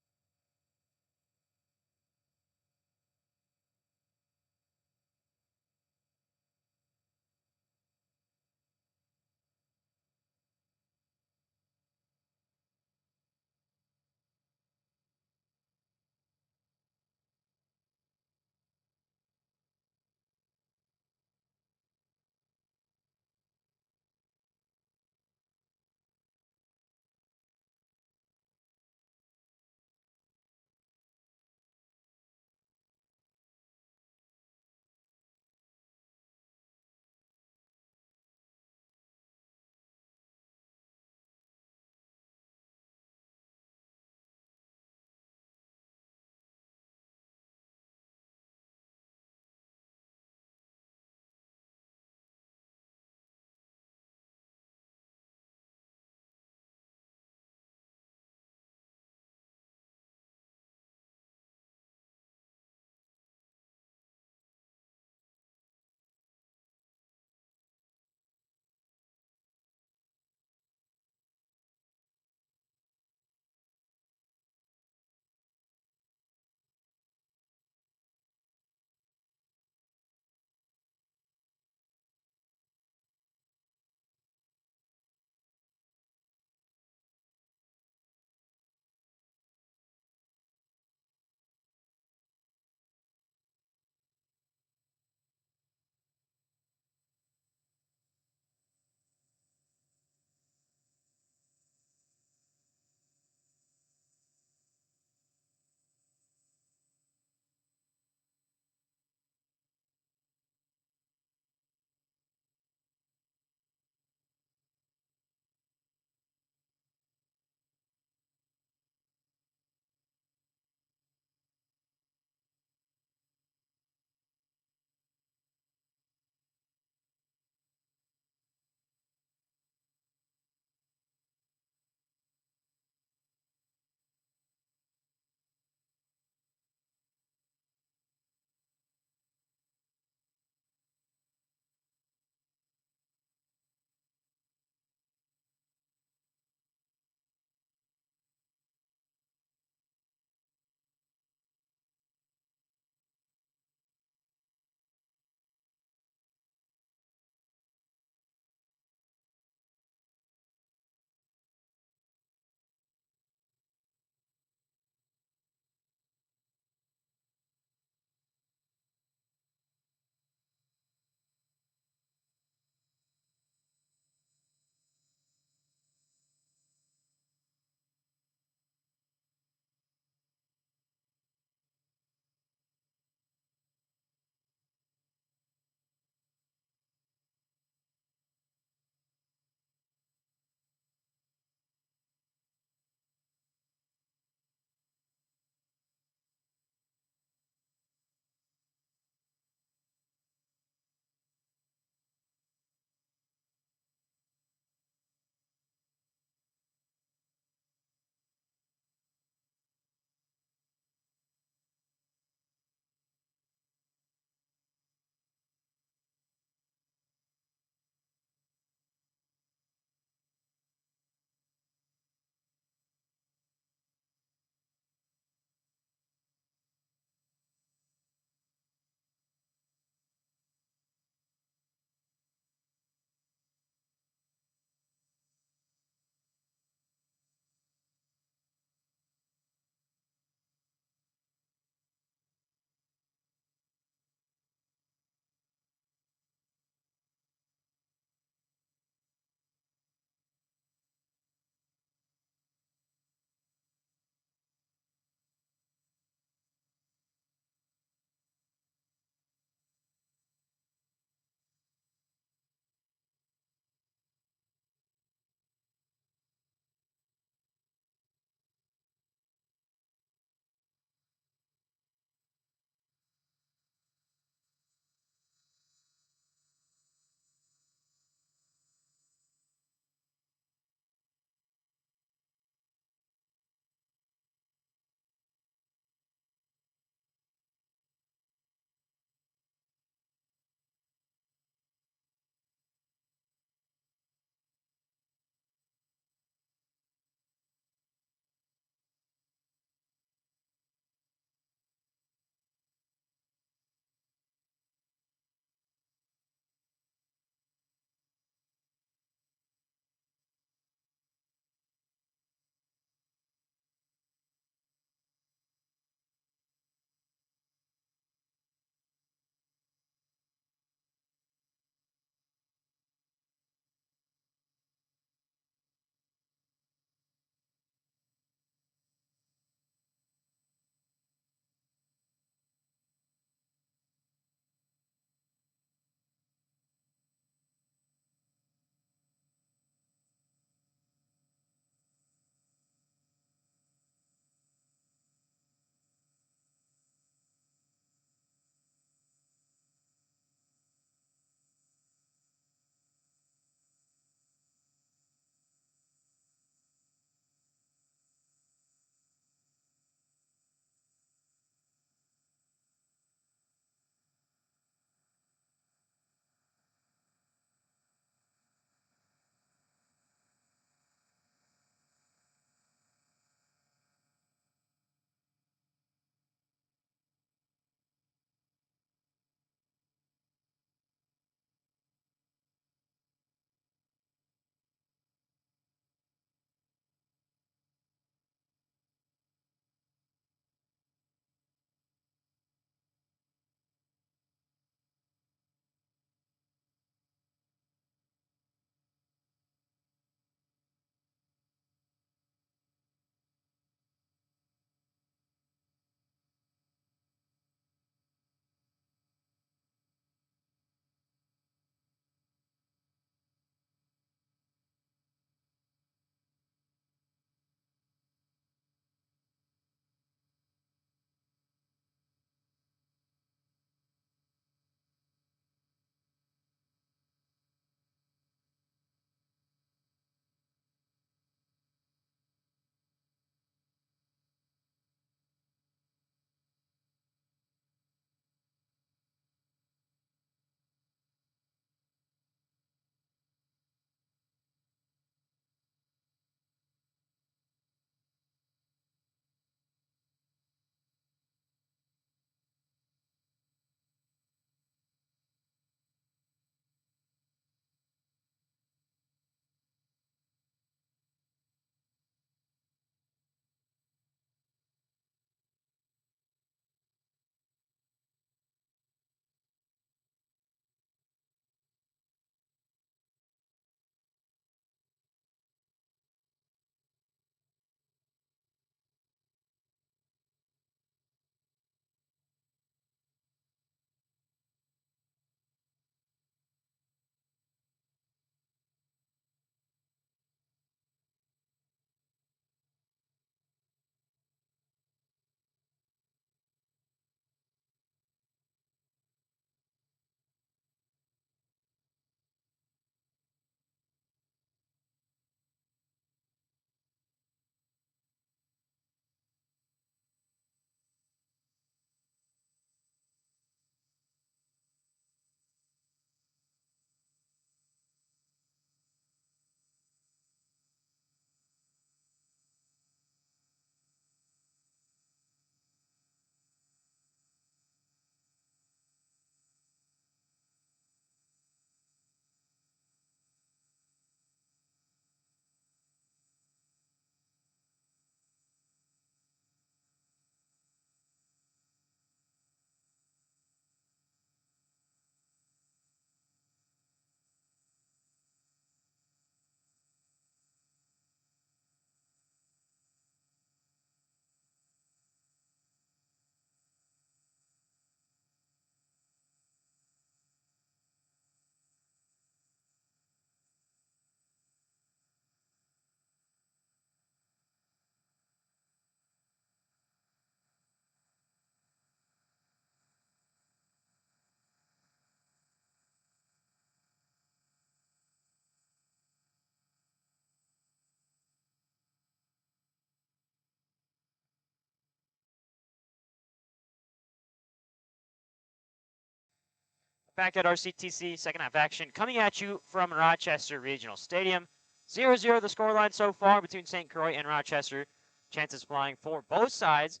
Back at RCTC, second half action coming at you from Rochester Regional Stadium. 0-0 the scoreline so far between St. Croix and Rochester. Chances flying for both sides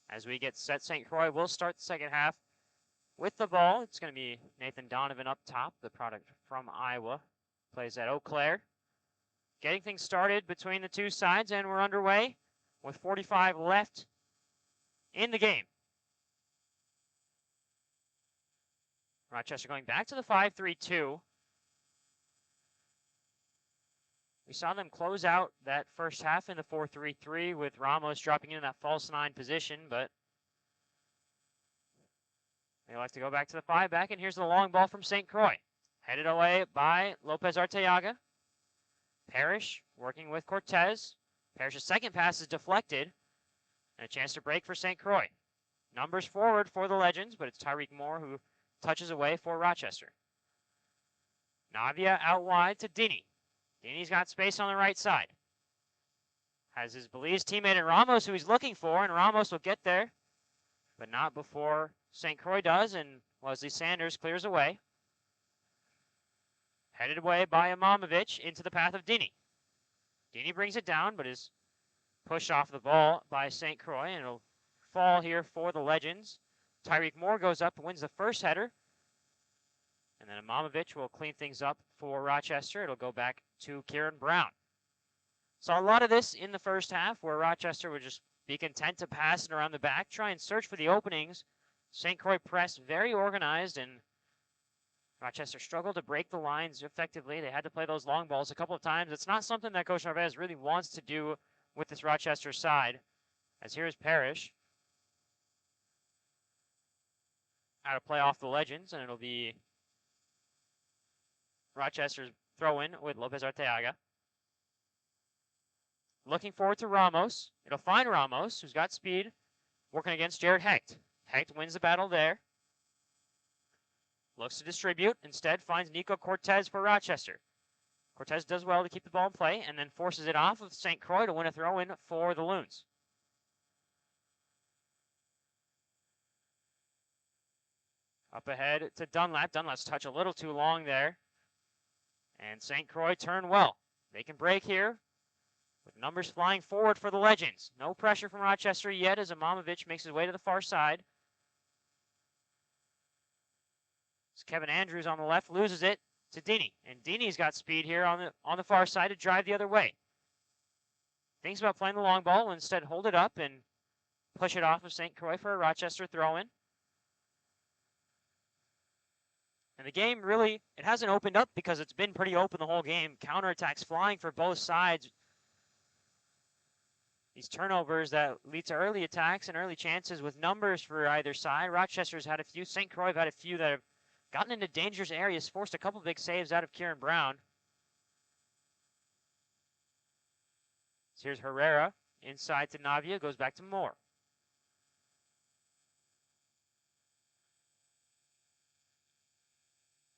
as we get set. St. Croix will start the second half with the ball. It's going to be Nathan Donovan up top, the product from Iowa. Plays at Eau Claire. Getting things started between the two sides, and we're underway with 45 left in the game. Rochester going back to the 5-3-2. We saw them close out that first half in the 4-3-3 with Ramos dropping in that false 9 position, but they like to go back to the 5 back, and here's the long ball from St. Croix. Headed away by Lopez Arteaga. Parrish working with Cortez. Parrish's second pass is deflected, and a chance to break for St. Croix. Numbers forward for the Legends, but it's Tyreek Moore who touches away for Rochester. Navia out wide to Dini. Dini's got space on the right side. Has his Belize teammate in Ramos who he's looking for, and Ramos will get there, but not before St. Croix does, and Wesley Sanders clears away. Headed away by Imamovic into the path of Dini. Dini brings it down, but is pushed off the ball by St. Croix, and it'll fall here for the Legends. Tyreek Moore goes up and wins the first header. And then Imamovic will clean things up for Rochester. It'll go back to Kieran Brown. Saw a lot of this in the first half where Rochester would just be content to pass it around the back, try and search for the openings. St. Croix pressed very organized, and Rochester struggled to break the lines effectively. They had to play those long balls a couple of times. It's not something that Coach Narvaez really wants to do with this Rochester side. As here's Parrish. Out of play off the Legends, and it'll be Rochester's throw-in with Lopez Arteaga. Looking forward to Ramos. It'll find Ramos, who's got speed, working against Jared Hecht. Hecht wins the battle there. Looks to distribute. Instead, finds Nico Cortez for Rochester. Cortez does well to keep the ball in play, and then forces it off of St. Croix to win a throw-in for the Loons. Up ahead to Dunlap. Dunlap's touch a little too long there. And St. Croix turn well. They can break here with numbers flying forward for the Legends. No pressure from Rochester yet as Imamovic makes his way to the far side. It's Kevin Andrews on the left, loses it to Dini. And Dini's got speed here on the far side to drive the other way. Thinks about playing the long ball, will instead hold it up and push it off of St. Croix for a Rochester throw-in. And the game really, it hasn't opened up because it's been pretty open the whole game. Counterattacks flying for both sides. These turnovers that lead to early attacks and early chances with numbers for either side. Rochester's had a few. St. Croix have had a few that have gotten into dangerous areas, forced a couple big saves out of Kieran Brown. So here's Herrera inside to Navia, goes back to Moore.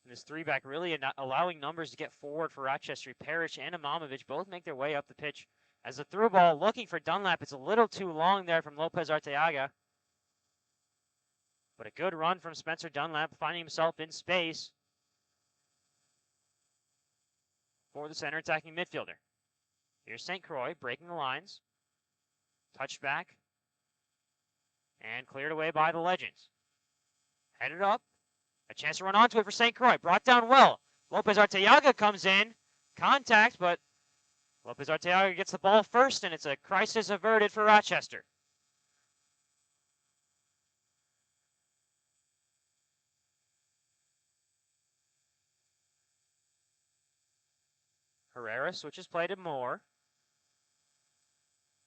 This three-back really allowing numbers to get forward for Rochester. Parrish and Imamovic both make their way up the pitch. As the through ball looking for Dunlap, it's a little too long there from Lopez Arteaga. But a good run from Spencer Dunlap, finding himself in space for the center attacking midfielder. Here's St. Croix breaking the lines. Touched back. And cleared away by the Legends. Headed up. A chance to run onto it for St. Croix. Brought down well. Lopez Arteaga comes in. Contact, but Lopez Arteaga gets the ball first, and it's a crisis averted for Rochester. Herrera switches play to Moore.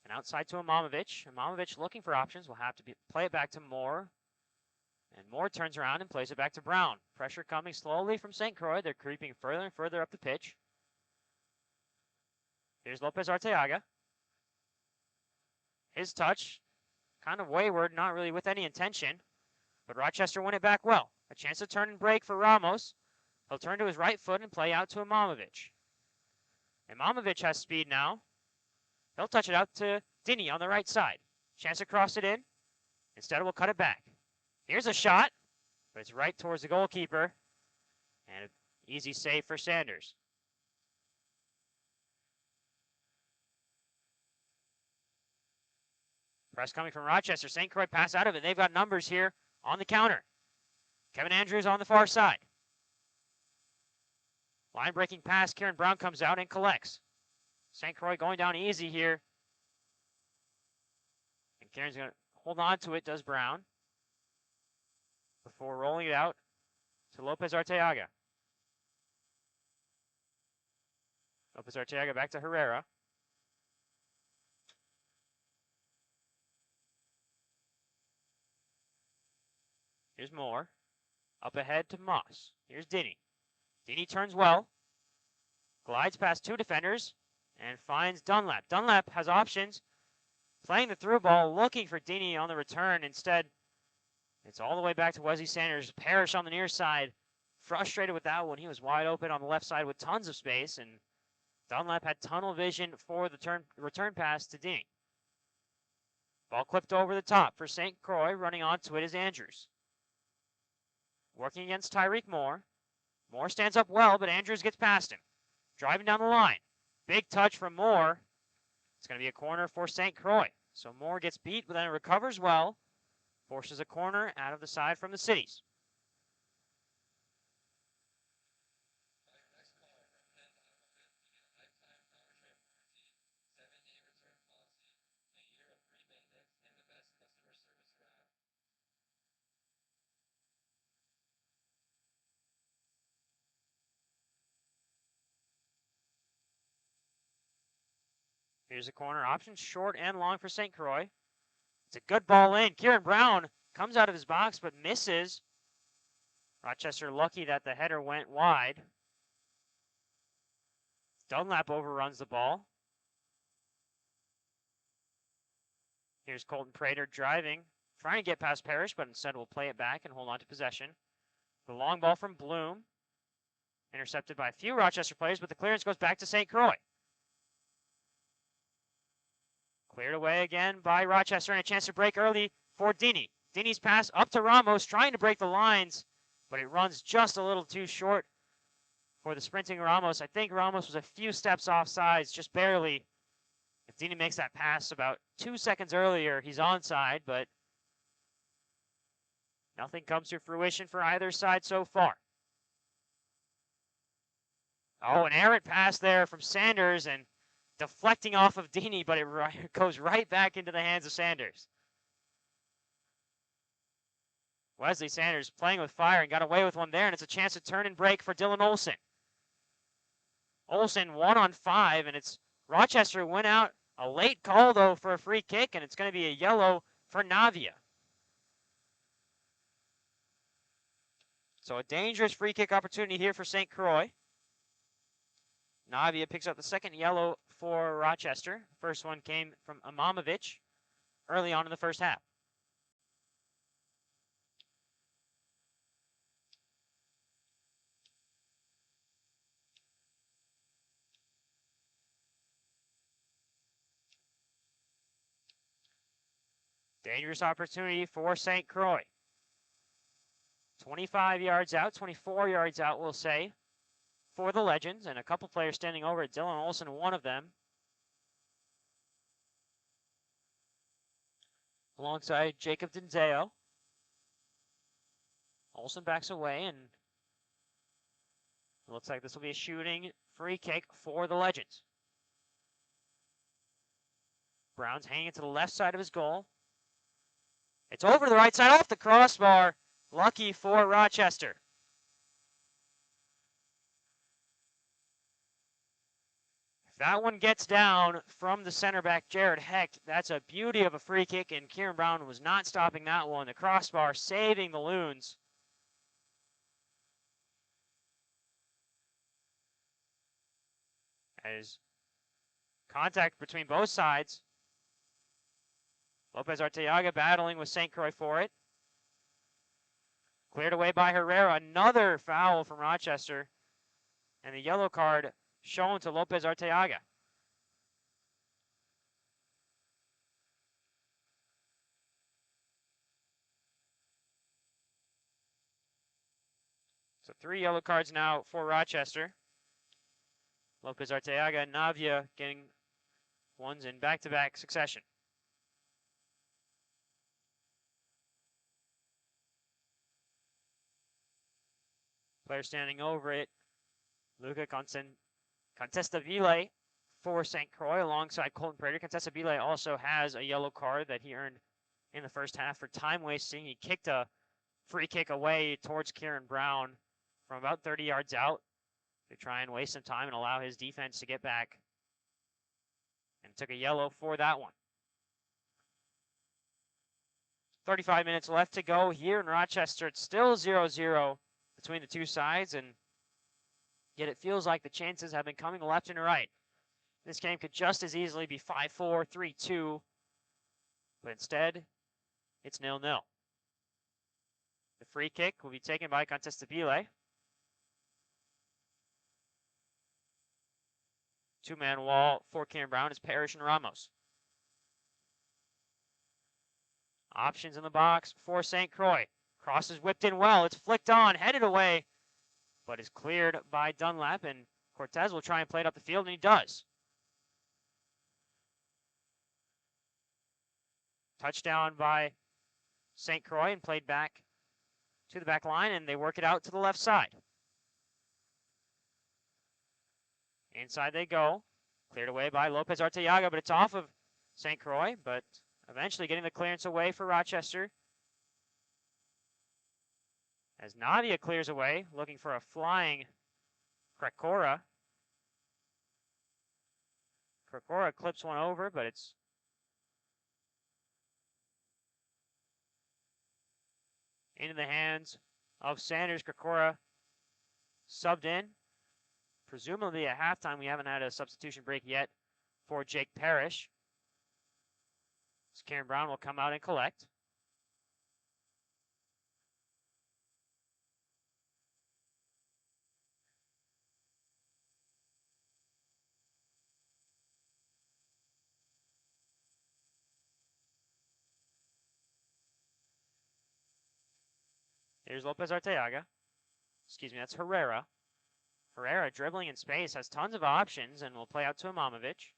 And outside to Imamovic. Imamovic looking for options. Will have to play it back to Moore. And Moore turns around and plays it back to Brown. Pressure coming slowly from St. Croix. They're creeping further and further up the pitch. Here's Lopez Arteaga. His touch, kind of wayward, not really with any intention. But Rochester won it back well. A chance to turn and break for Ramos. He'll turn to his right foot and play out to Imamovic. Imamovic has speed now. He'll touch it out to Dini on the right side. Chance to cross it in. Instead, we'll cut it back. Here's a shot, but it's right towards the goalkeeper. Easy save for Sanders. Press coming from Rochester. St. Croix pass out of it. They've got numbers here on the counter. Kevin Andrews on the far side. Line breaking pass. Kieran Brown comes out and collects. St. Croix going down easy here. And Kieran's going to hold on to it, does Brown, before rolling it out to Lopez Arteaga. Lopez Arteaga back to Herrera. Here's Moore. Up ahead to Moss. Here's Dinny. Dinny turns well. Glides past two defenders and finds Dunlap. Dunlap has options. Playing the through ball, looking for Dinny on the return. Instead, it's all the way back to Wesley Sanders. Parrish on the near side. Frustrated with that one. He was wide open on the left side with tons of space, and Dunlap had tunnel vision for the return pass to Dinny. Ball clipped over the top for St. Croix. Running onto it is Andrews. Working against Tyreek Moore. Moore stands up well, but Andrews gets past him. Driving down the line. Big touch from Moore. It's going to be a corner for St. Croix. So Moore gets beat, but then recovers well. Forces a corner out of the side from the Cities. Here's a corner option, short and long for St. Croix. It's a good ball in. Kieran Brown comes out of his box but misses. Rochester lucky that the header went wide. Dunlap overruns the ball. Here's Colton Prater driving, trying to get past Parrish, but instead will play it back and hold on to possession. The long ball from Bloom. Intercepted by a few Rochester players, but the clearance goes back to St. Croix. Cleared away again by Rochester, and a chance to break early for Dinny. Dinny's pass up to Ramos, trying to break the lines, but it runs just a little too short for the sprinting Ramos. I think Ramos was a few steps offsides, just barely. If Dinny makes that pass about 2 seconds earlier, he's onside, but nothing comes to fruition for either side so far. Oh, an errant pass there from Sanders, and deflecting off of Dinny, but it goes right back into the hands of Sanders. Wesley Sanders playing with fire and got away with one there, and it's a chance to turn and break for Dylan Olsen. Olsen 1-on-5, and it's Rochester went out. A late call, though, for a free kick, and it's going to be a yellow for Navia. So a dangerous free kick opportunity here for St. Croix. Navia picks up the second yellow for Rochester. First one came from Imamovic early on in the first half. Dangerous opportunity for St. Croix. 25 yards out, 24 yards out, we'll say, for the Legends, and a couple players standing over at Dylan Olsen, one of them, alongside Jacob Denzeo. Olsen backs away, and it looks like this will be a shooting free kick for the Legends. Brown's hanging to the left side of his goal. It's over the right side off the crossbar. Lucky for Rochester. If that one gets down from the center back, Jared Hecht, that's a beauty of a free kick, and Kieran Brown was not stopping that one. The crossbar saving the Loons. As contact between both sides. Lopez Arteaga battling with St. Croix for it. Cleared away by Herrera. Another foul from Rochester. And the yellow card shown to Lopez Arteaga. So 3 yellow cards now for Rochester. Lopez Arteaga and Navia getting ones in back-to-back succession. Player standing over it, Luca Contestabile for St. Croix alongside Colton Prater. Contestabile also has a yellow card that he earned in the first half for time wasting. He kicked a free kick away towards Kieran Brown from about 30 yards out to try and waste some time and allow his defense to get back, and took a yellow for that one. 35 minutes left to go here in Rochester. It's still 0-0 between the two sides, and yet it feels like the chances have been coming left and right. This game could just as easily be 5-4, 3-2, but instead, it's 0-0. The free kick will be taken by Contestabile. Two-man wall for Kieran Brown is Parrish and Ramos. Options in the box for St. Croix. Cross is whipped in well. It's flicked on, headed away, but is cleared by Dunlap, and Cortez will try and play it up the field, and he does. Touchdown by St. Croix, and played back to the back line, and they work it out to the left side. Inside they go. Cleared away by Lopez Arteaga, but it's off of St. Croix, but eventually getting the clearance away for Rochester. As Navia clears away, looking for a flying Krakora. Krakora clips one over, but it's into the hands of Sanders. Krakora subbed in. Presumably at halftime, we haven't had a substitution break yet for Jake Parrish. So Kieran Brown will come out and collect. Here's Lopez Arteaga. Excuse me, that's Herrera. Herrera dribbling in space, has tons of options, and will play out to Imamovic.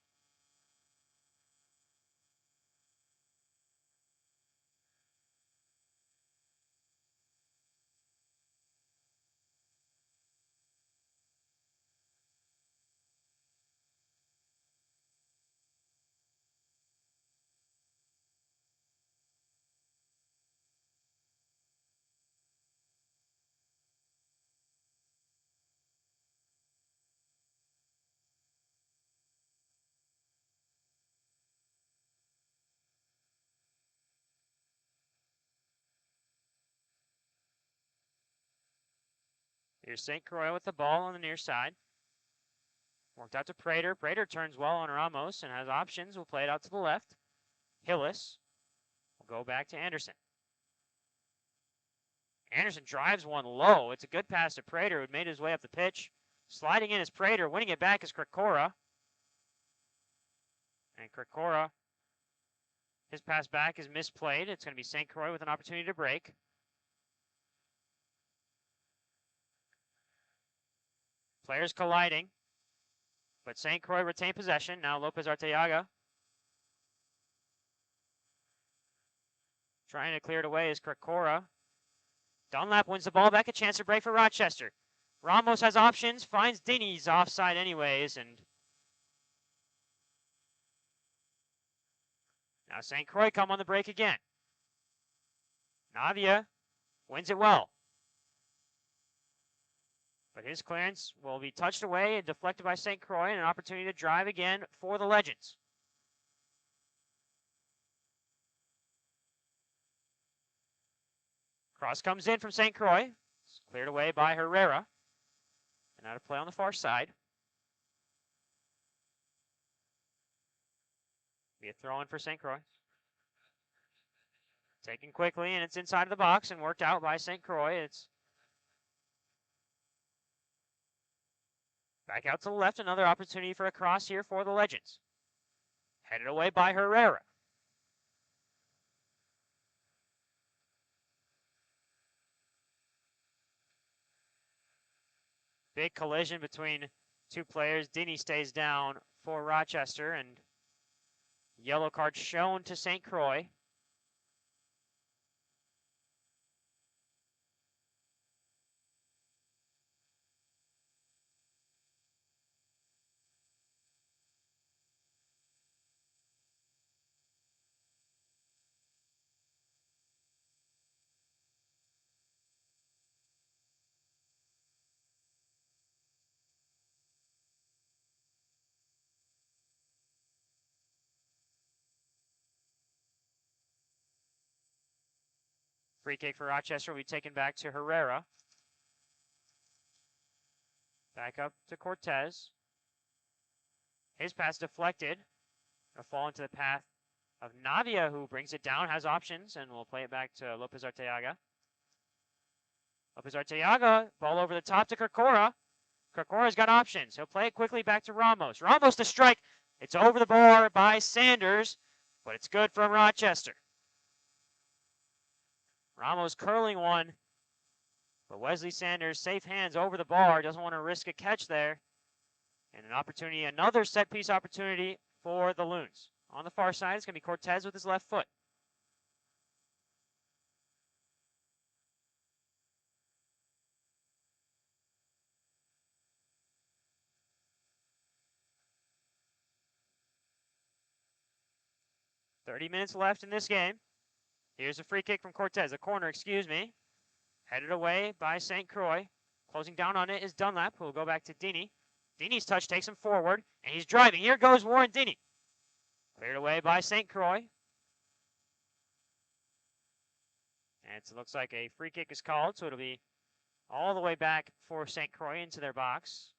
Here's St. Croix with the ball on the near side. Worked out to Prater. Prater turns well on Ramos and has options. Will play it out to the left. Hillis will go back to Anderson. Anderson drives one low. It's a good pass to Prater, who made his way up the pitch. Sliding in is Prater. Winning it back is Krakora. And Krakora, his pass back is misplayed. It's going to be St. Croix with an opportunity to break. Players colliding, but St. Croix retain possession. Now Lopez Arteaga trying to clear it away is Krakora. Dunlap wins the ball back, a chance to break for Rochester. Ramos has options, finds Dini's offside anyways, and now St. Croix come on the break again. Navia wins it well, but his clearance will be touched away and deflected by St. Croix, and an opportunity to drive again for the Legends. Cross comes in from St. Croix. It's cleared away by Herrera. And now to play on the far side. Be a throw-in for St. Croix. Taken quickly, and it's inside of the box and worked out by St. Croix. It's back out to the left. Another opportunity for a cross here for the Legends. Headed away by Herrera. Big collision between two players. Dinny stays down for Rochester, and yellow card shown to St. Croix. Free kick for Rochester will be taken back to Herrera. Back up to Cortez. His pass deflected. It'll fall into the path of Navia, who brings it down, has options, and will play it back to Lopez Arteaga. Lopez Arteaga, ball over the top to Kirkora. Kirkora's got options. He'll play it quickly back to Ramos. Ramos to strike. It's over the bar by Sanders, but it's good from Rochester. Ramos curling one, but Wesley Sanders, safe hands over the bar, doesn't want to risk a catch there. And an opportunity, another set piece opportunity for the Loons. On the far side, it's going to be Cortez with his left foot. .30 minutes left in this game. Here's a free kick from Cortez, a corner, excuse me. Headed away by St. Croix. Closing down on it is Dunlap, who will go back to Dini. Dini's touch takes him forward, and he's driving. Here goes Warren Dini. Cleared away by St. Croix. And it looks like a free kick is called, so it'll be all the way back for St. Croix into their box.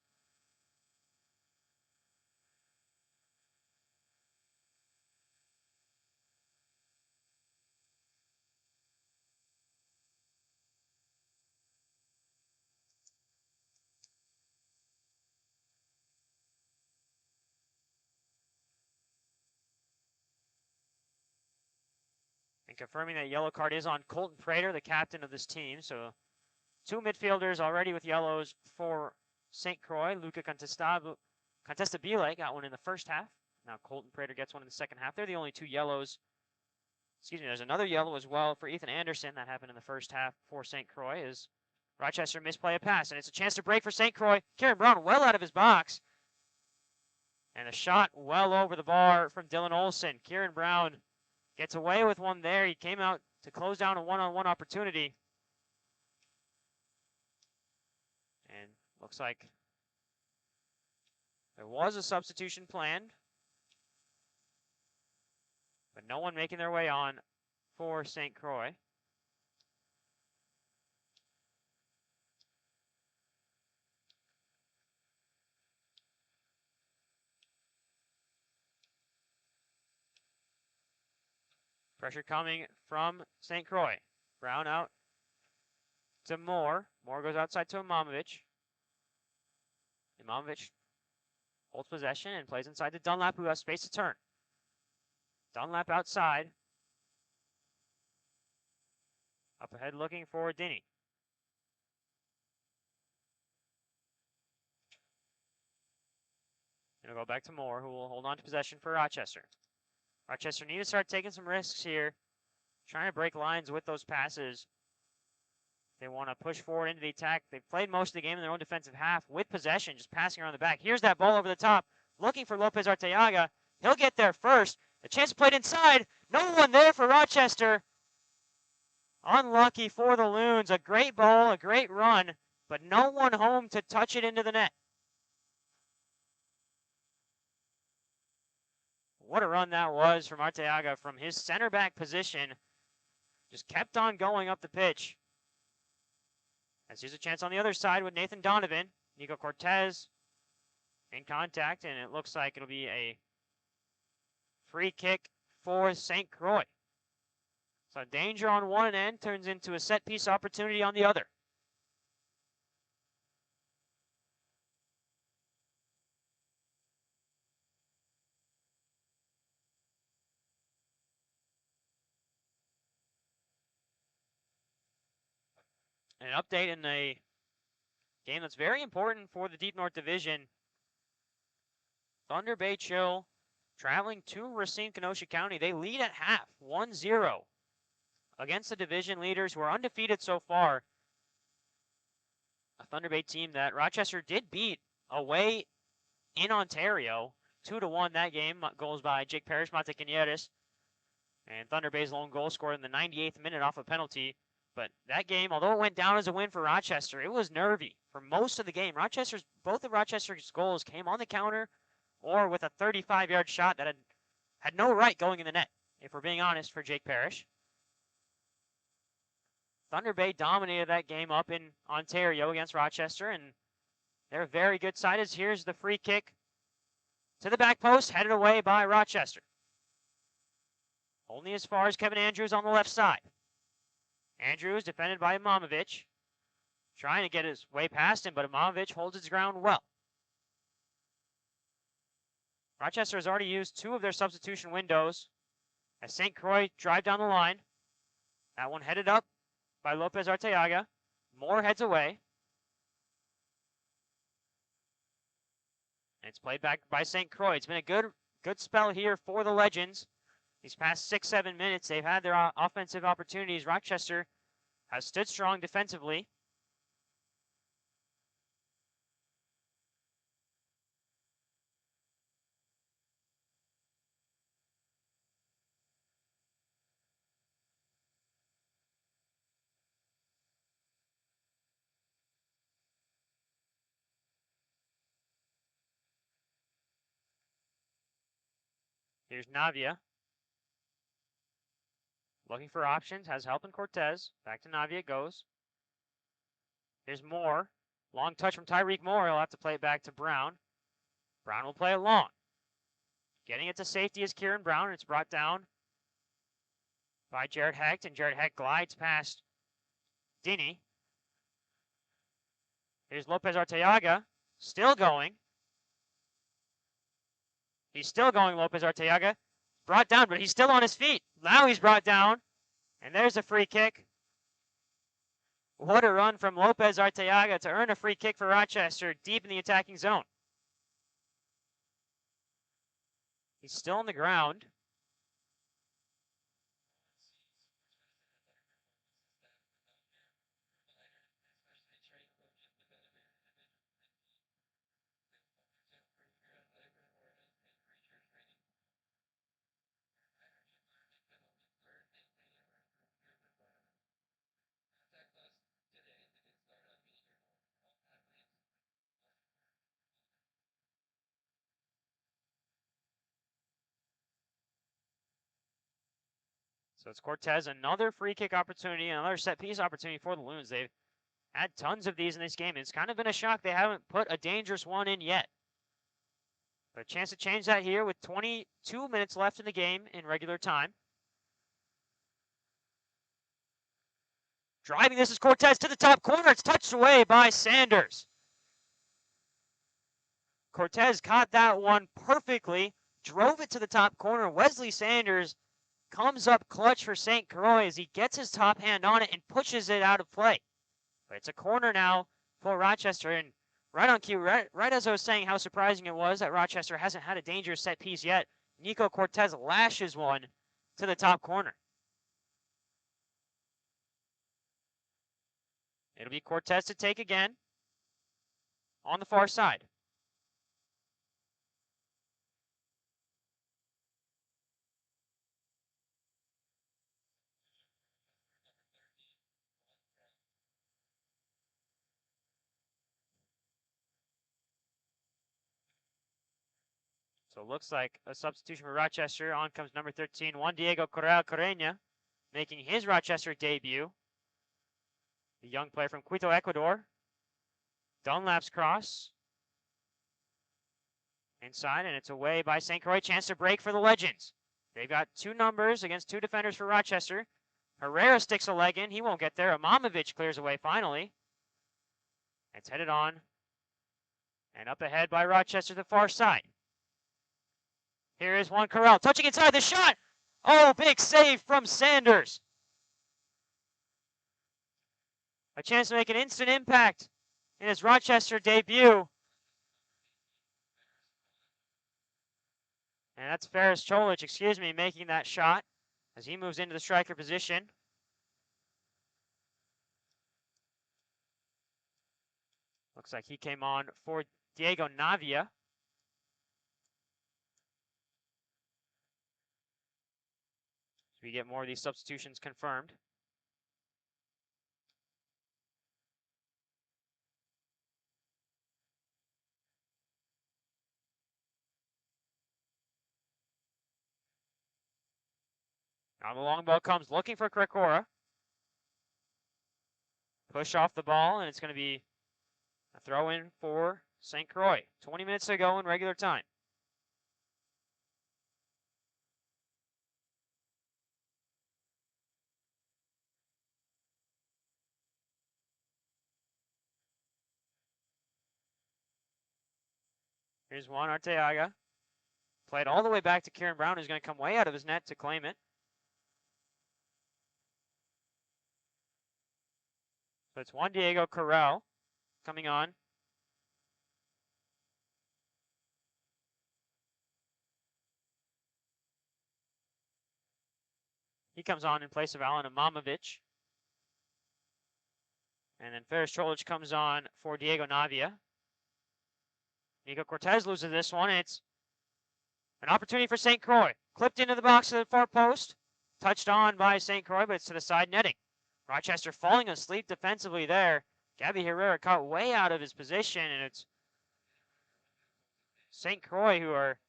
And confirming that yellow card is on Colton Prater, the captain of this team. So two midfielders already with yellows for St. Croix. Luca Contestabile got one in the first half. Now Colton Prater gets one in the second half. They're the only two yellows. Excuse me, there's another yellow as well for Ethan Anderson. That happened in the first half for St. Croix as Rochester misplay a pass. And it's a chance to break for St. Croix. Kieran Brown well out of his box. And a shot well over the bar from Dylan Olson. Kieran Brown gets away with one there. He came out to close down a one-on-one opportunity. And looks like there was a substitution planned, but no one making their way on for St. Croix. Pressure coming from St. Croix. Brown out to Moore. Moore goes outside to Imamovic. Imamovic holds possession and plays inside to Dunlap, who has space to turn. Dunlap outside. Up ahead looking for Dinny. It'll go back to Moore, who will hold on to possession for Rochester. Rochester need to start taking some risks here, trying to break lines with those passes. They want to push forward into the attack. They've played most of the game in their own defensive half with possession, just passing around the back. Here's that ball over the top, looking for Lopez Arteaga. He'll get there first. The chance played inside. No one there for Rochester. Unlucky for the Loons. A great ball, a great run, but no one home to touch it into the net. What a run that was from Arteaga from his center back position. Just kept on going up the pitch. As here's a chance on the other side with Nathan Donovan. Nico Cortez in contact, and it looks like it'll be a free kick for St. Croix. So danger on one end turns into a set piece opportunity on the other. An update in the Game that's very important for the Deep North Division. Thunder Bay Chill traveling to Racine, Kenosha County. They lead at half, 1-0 against the division leaders who are undefeated so far. A Thunder Bay team that Rochester did beat away in Ontario, 2-1 that game. Goals by Jake Parrish, Mate Canieres, and Thunder Bay's lone goal scored in the 98th minute off a penalty. But that game, although it went down as a win for Rochester, it was nervy for most of the game. Both of Rochester's goals came on the counter or with a 35-yard shot that had no right going in the net, if we're being honest, for Jake Parrish. Thunder Bay dominated that game up in Ontario against Rochester, and they're a very good side. As here's the free kick to the back post, headed away by Rochester. Only as far as Kevin Andrews on the left side. Andrews defended by Imamovic, trying to get his way past him, but Imamovic holds his ground well. Rochester has already used 2 of their substitution windows as St. Croix drive down the line. That one headed up by Lopez Arteaga. Moore heads away. And it's played back by St. Croix. It's been a good spell here for the Legends. These past 6-7 minutes, they've had their offensive opportunities. Rochester has stood strong defensively. Here's Navia. Looking for options, has help in Cortez. Back to Navia it goes. Here's Moore. Long touch from Tyreek Moore. He'll have to play it back to Brown. Brown will play it long. Getting it to safety is Kieran Brown. It's brought down by Jared Hecht, and Jared Hecht glides past Dini. Here's Lopez Arteaga. Still going. He's still going, Lopez Arteaga. Brought down, but he's still on his feet. Now he's brought down. And there's a free kick. What a run from Lopez Arteaga to earn a free kick for Rochester deep in the attacking zone. He's still on the ground. So it's Cortez, another free kick opportunity, another set piece opportunity for the Loons. They've had tons of these in this game. It's kind of been a shock they haven't put a dangerous one in yet. But a chance to change that here with 22 minutes left in the game in regular time. Driving this is Cortez to the top corner. It's touched away by Sanders. Cortez caught that one perfectly, drove it to the top corner. Wesley Sanders comes up clutch for St. Croix as he gets his top hand on it and pushes it out of play. But it's a corner now for Rochester, and right on cue, right as I was saying how surprising it was that Rochester hasn't had a dangerous set piece yet, Nico Cortez lashes one to the top corner. It'll be Cortez to take again on the far side. So it looks like a substitution for Rochester. On comes number 13, Juan Diego Correa Correña, making his Rochester debut. The young player from Quito, Ecuador. Dunlap's cross. Inside, and it's away by St. Croix. Chance to break for the Legends. They've got 2 numbers against 2 defenders for Rochester. Herrera sticks a leg in. He won't get there. Imamovic clears away finally. It's headed on. And up ahead by Rochester to the far side. Here is Juan Corral touching inside the shot. Oh, big save from Sanders. A chance to make an instant impact in his Rochester debut. And that's Ferris Cholich, making that shot as he moves into the striker position. Looks like he came on for Diego Navia. So we get more of these substitutions confirmed. Now the long ball comes, looking for Krakora. Push off the ball, and it's going to be a throw in for St. Croix. 20 minutes to go in regular time. Here's Juan Arteaga. Played all the way back to Kieran Brown, who's going to come way out of his net to claim it. So it's Juan Diego Corral coming on. He comes on in place of Alan Imamovic. And then Ferris Cholich comes on for Diego Navia. Nico Cortez loses this one, and it's an opportunity for St. Croix. Clipped into the box of the far post. Touched on by St. Croix, but it's to the side netting. Rochester falling asleep defensively there. Gabby Herrera caught way out of his position, and it's St. Croix who are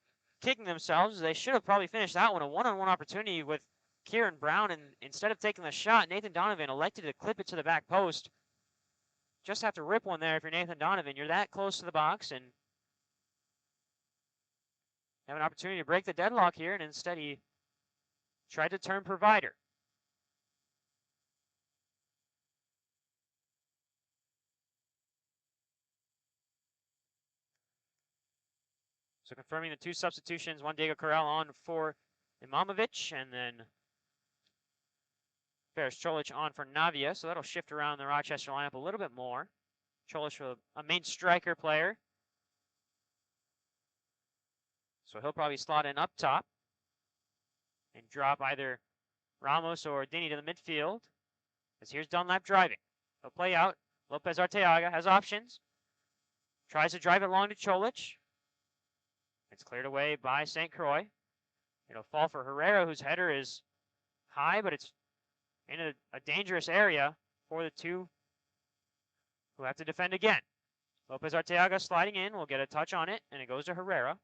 kicking themselves. They should have probably finished that one. A one-on-one opportunity with Kieran Brown, and instead of taking the shot, Nathan Donovan elected to clip it to the back post. Just have to rip one there if you're Nathan Donovan. You're that close to the box, and have an opportunity to break the deadlock here, and instead he tried to turn provider. So confirming the two substitutions, Juan Diego Corral on for Imamovic, and then Ferris Cholich on for Navia. So that'll shift around the Rochester lineup a little bit more. Cholich, a main striker player. So he'll probably slot in up top and drop either Ramos or Dini to the midfield. As here's Dunlap driving. He'll play out. Lopez Arteaga has options. Tries to drive it long to Cholich. It's cleared away by St. Croix. It'll fall for Herrera, whose header is high, but it's in a dangerous area for the two who have to defend again. Lopez Arteaga sliding in. Will get a touch on it, and it goes to Herrera.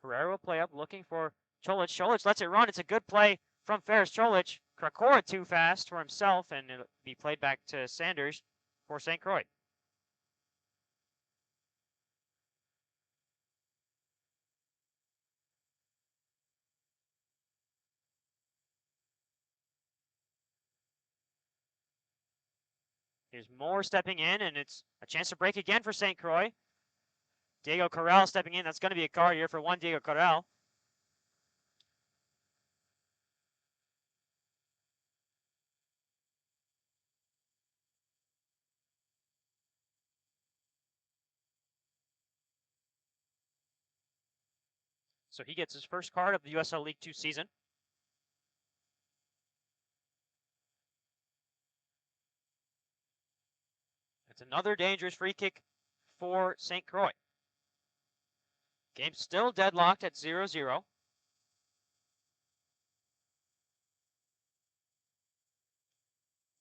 Herrera will play up, looking for Cholich. Cholich lets it run. It's a good play from Ferris Cholich. Krakora too fast for himself, and it'll be played back to Sanders for St. Croix. Here's Moore stepping in, and it's a chance to break again for St. Croix. Diego Corral stepping in. That's going to be a card here for Juan Diego Corral. So he gets his first card of the USL League 2 season. It's another dangerous free kick for St. Croix. Game still deadlocked at 0-0.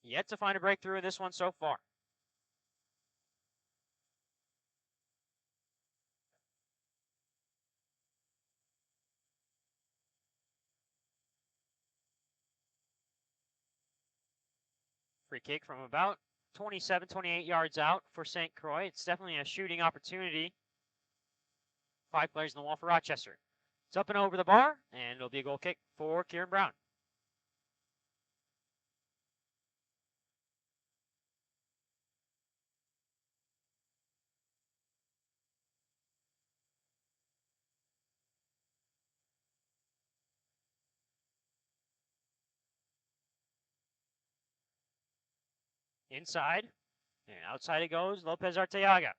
Yet to find a breakthrough in this one so far. Free kick from about 27, 28 yards out for St. Croix. It's definitely a shooting opportunity. 5 players in the wall for Rochester. It's up and over the bar, and it'll be a goal kick for Kieran Brown. Inside, And outside it goes, Lopez Arteaga.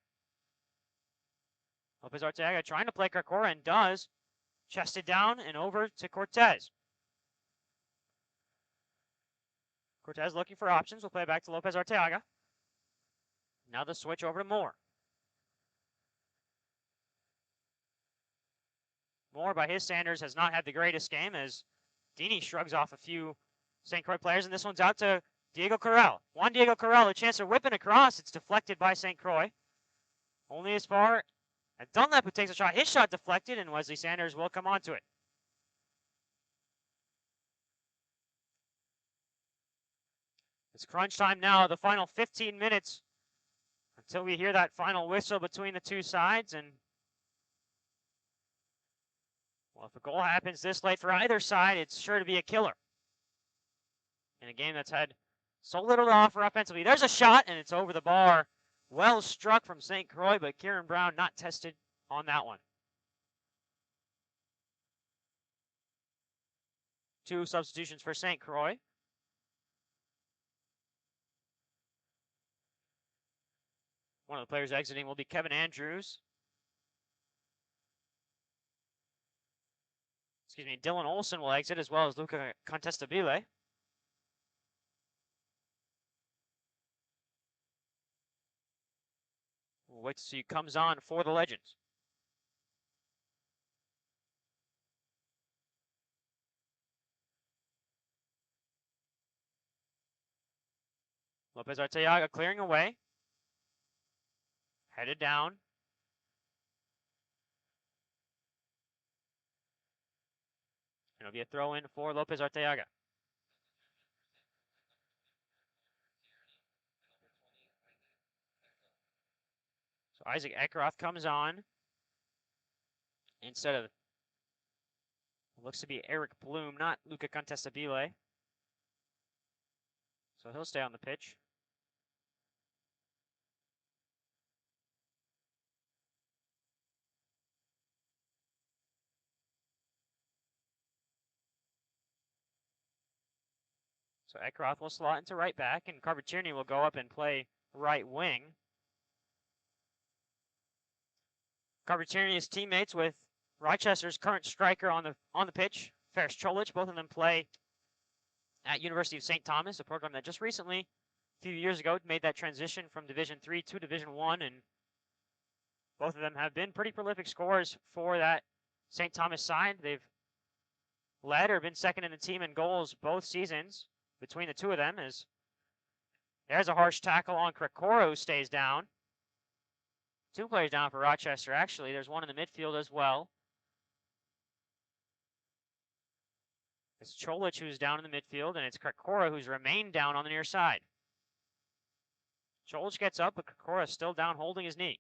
Lopez Arteaga trying to play Carcora and does. Chested down and over to Cortez. Cortez looking for options. We'll play it back to Lopez Arteaga. Now the switch over to Moore. Moore, by his standards, has not had the greatest game as Dini shrugs off a few St. Croix players, and this one's out to Diego Corral. Juan Diego Corral, a chance to whip it across. It's deflected by St. Croix. Only as far as Dunlap, who takes a shot. His shot deflected, and Wesley Sanders will come onto it. It's crunch time now, the final 15 minutes until we hear that final whistle between the two sides. And well, if a goal happens this late for either side, it's sure to be a killer. In a game that's had so little to offer offensively. There's a shot, and it's over the bar. Well struck from St. Croix, but Kieran Brown not tested on that one. Two substitutions for St. Croix. One of the players exiting will be Kevin Andrews. Dylan Olson will exit, as well as Luca Contestabile. We'll wait to see who comes on for the Legends. Lopez Arteaga clearing away. Headed down. It'll be a throw in for Lopez Arteaga. So Isaac Eckroth comes on instead of, looks to be Eric Bloom, not Luca Contestabile. So he'll stay on the pitch. So Eckroth will slot into right back, and Carver Tierney will go up and play right wing. Carver Tierney is teammates with Rochester's current striker on the pitch, Ferris Cholich. Both of them play at University of St. Thomas, a program that just recently, a few years ago, made that transition from Division III to Division I, and both of them have been pretty prolific scorers for that St. Thomas side. They've led or been second in the team in goals both seasons between the two of them. As there's a harsh tackle on Krakora, who stays down. Two players down for Rochester, actually. There's one in the midfield as well. It's Cholich who's down in the midfield, and it's Krakora who's remained down on the near side. Cholich gets up, but Krakora is still down holding his knee.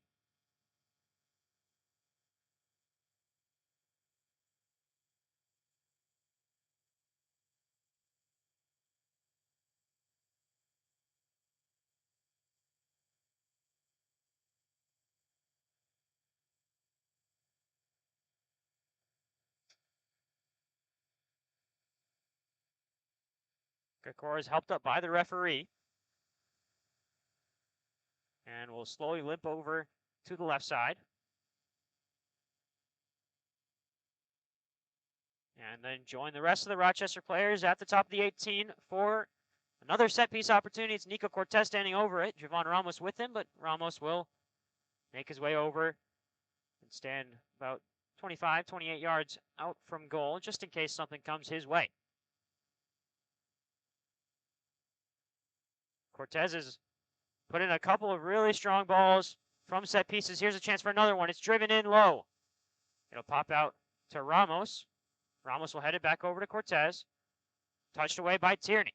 Krakora is helped up by the referee. And will slowly limp over to the left side. And then join the rest of the Rochester players at the top of the 18 for another set piece opportunity. It's Nico Cortez standing over it. Javon Ramos with him, but Ramos will make his way over and stand about 25, 28 yards out from goal, just in case something comes his way. Cortez has put in a couple of really strong balls from set pieces. Here's a chance for another one. It's driven in low. It'll pop out to Ramos. Ramos will head it back over to Cortez. Touched away by Tierney.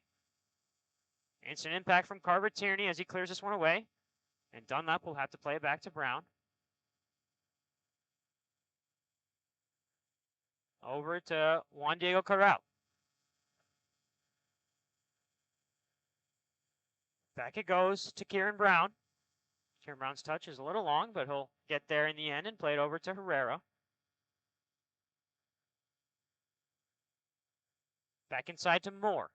Instant impact from Carver Tierney as he clears this one away. And Dunlap will have to play it back to Brown. Over to Juan Diego Corral. Back it goes to Kieran Brown. Kieran Brown's touch is a little long, but he'll get there in the end and play it over to Herrera. Back inside to Moore.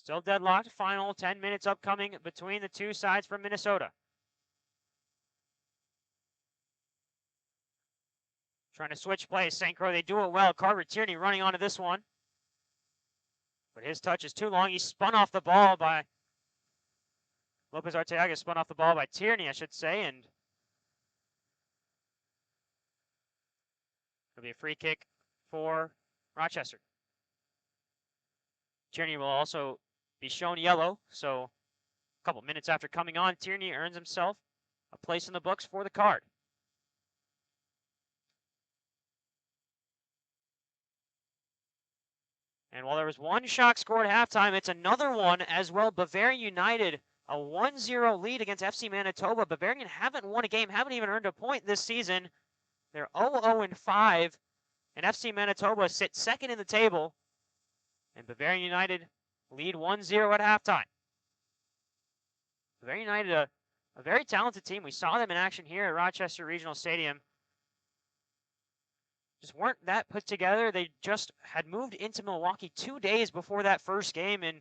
Still deadlocked. Final 10 minutes upcoming between the two sides from Minnesota. Trying to switch plays. St. Croix, they do it well. Carver Tierney running onto this one. But his touch is too long. He's spun off the ball by Lopez Arteaga, spun off the ball by Tierney, I should say, and it'll be a free kick for Rochester. Tierney will also be shown yellow, so a couple minutes after coming on, Tierney earns himself a place in the books for the card. And while there was one shot scored at halftime, it's another one as well. Bavarian United, a 1-0 lead against FC Manitoba. Bavarian haven't won a game, haven't even earned a point this season. They're 0-5, and FC Manitoba sits second in the table. And Bavarian United lead 1-0 at halftime. Bavarian United, a very talented team. We saw them in action here at Rochester Regional Stadium. Just weren't that put together. They just had moved into Milwaukee 2 days before that first game, and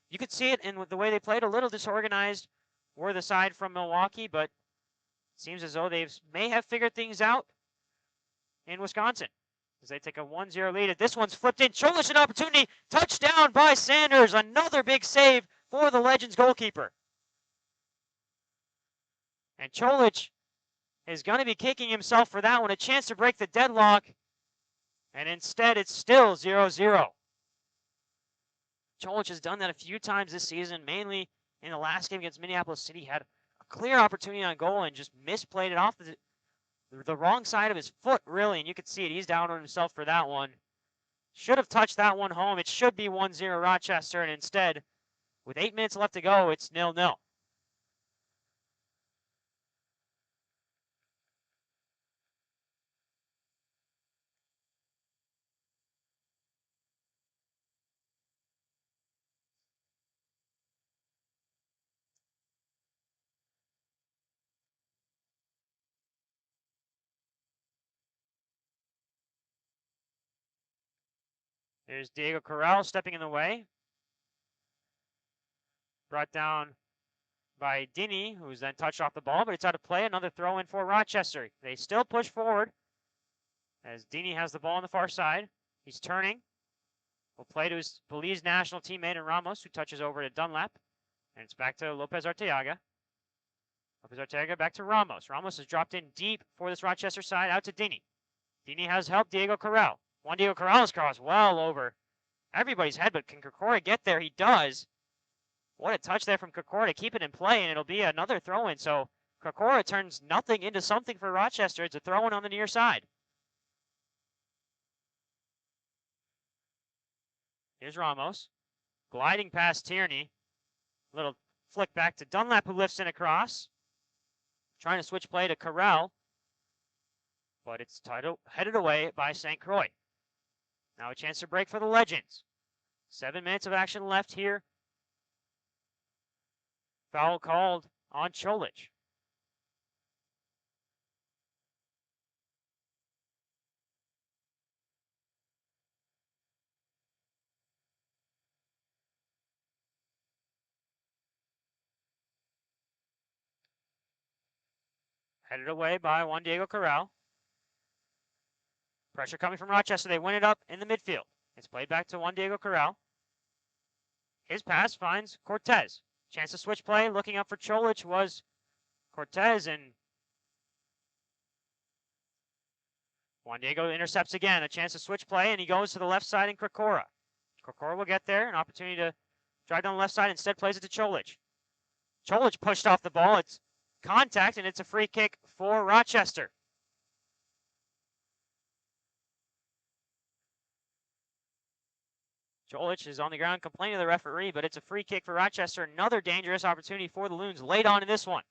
you could see it in the way they played. A little disorganized were the side from Milwaukee, but it seems as though they may have figured things out in Wisconsin as they take a 1-0 lead. This one's flipped in. Cholich, an opportunity. Touchdown by Sanders. Another big save for the Legends goalkeeper. And Cholich is going to be kicking himself for that one. A chance to break the deadlock. And instead, it's still 0-0. Cholich has done that a few times this season, mainly in the last game against Minneapolis City. He had a clear opportunity on goal and just misplayed it off the wrong side of his foot, really. And you could see it. He's down on himself for that one. Should have touched that one home. It should be 1-0 Rochester. And instead, with 8 minutes left to go, it's 0-0. There's Diego Corral stepping in the way. Brought down by Dini, who's then touched off the ball, but it's out of play. Another throw in for Rochester. They still push forward as Dini has the ball on the far side. He's turning. Will play to his Belize national teammate in Ramos, who touches over to Dunlap. And it's back to Lopez Arteaga. Lopez Arteaga back to Ramos. Ramos has dropped in deep for this Rochester side, out to Dini. Dini has helped Diego Corral. Juan Diego Corral's cross well over everybody's head, but can Kokora get there? He does. What a touch there from Kokora to keep it in play, and it'll be another throw-in. So Kokora turns nothing into something for Rochester. It's a throw-in on the near side. Here's Ramos, gliding past Tierney. Little flick back to Dunlap, who lifts in across. Trying to switch play to Corral, but it's headed away by St. Croix. Now a chance to break for the Legends. 7 minutes of action left here. Foul called on Cholich. Headed away by Juan Diego Corral. Pressure coming from Rochester. They win it up in the midfield. It's played back to Juan Diego Corral. His pass finds Cortez. Chance to switch play. Looking up for Cholich was Cortez, and Juan Diego intercepts again. A chance to switch play, and he goes to the left side in Kokora. Kokora will get there. An opportunity to drive down the left side. Instead plays it to Cholich. Cholich pushed off the ball. It's contact, and it's a free kick for Rochester. Cholich is on the ground complaining to the referee, but it's a free kick for Rochester. Another dangerous opportunity for the Loons late on in this one.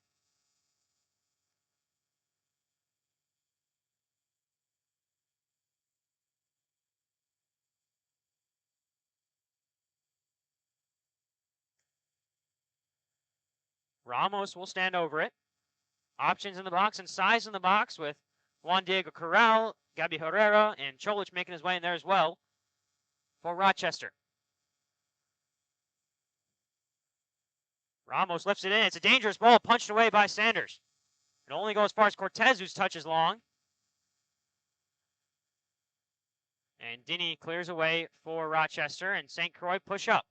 Ramos will stand over it. Options in the box and size in the box with Juan Diego Corral, Gabi Herrera, and Cholich making his way in there as well for Rochester. Ramos lifts it in. It's a dangerous ball punched away by Sanders. It only goes as far as Cortez, whose touch is long. And Dinny clears away for Rochester, and St. Croix push up.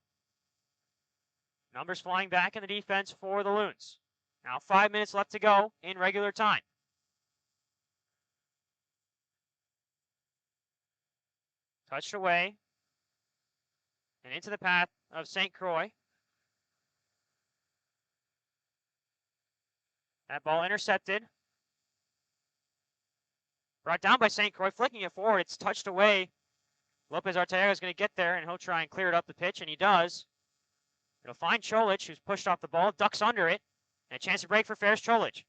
Numbers flying back in the defense for the Loons. Now 5 minutes left to go in regular time. Touched away. And into the path of St. Croix. That ball intercepted. Brought down by St. Croix, flicking it forward. It's touched away. Lopez Arteaga is going to get there, and he'll try and clear it up the pitch, and he does. It'll find Cholich, who's pushed off the ball, ducks under it, and a chance to break for Ferris Cholich.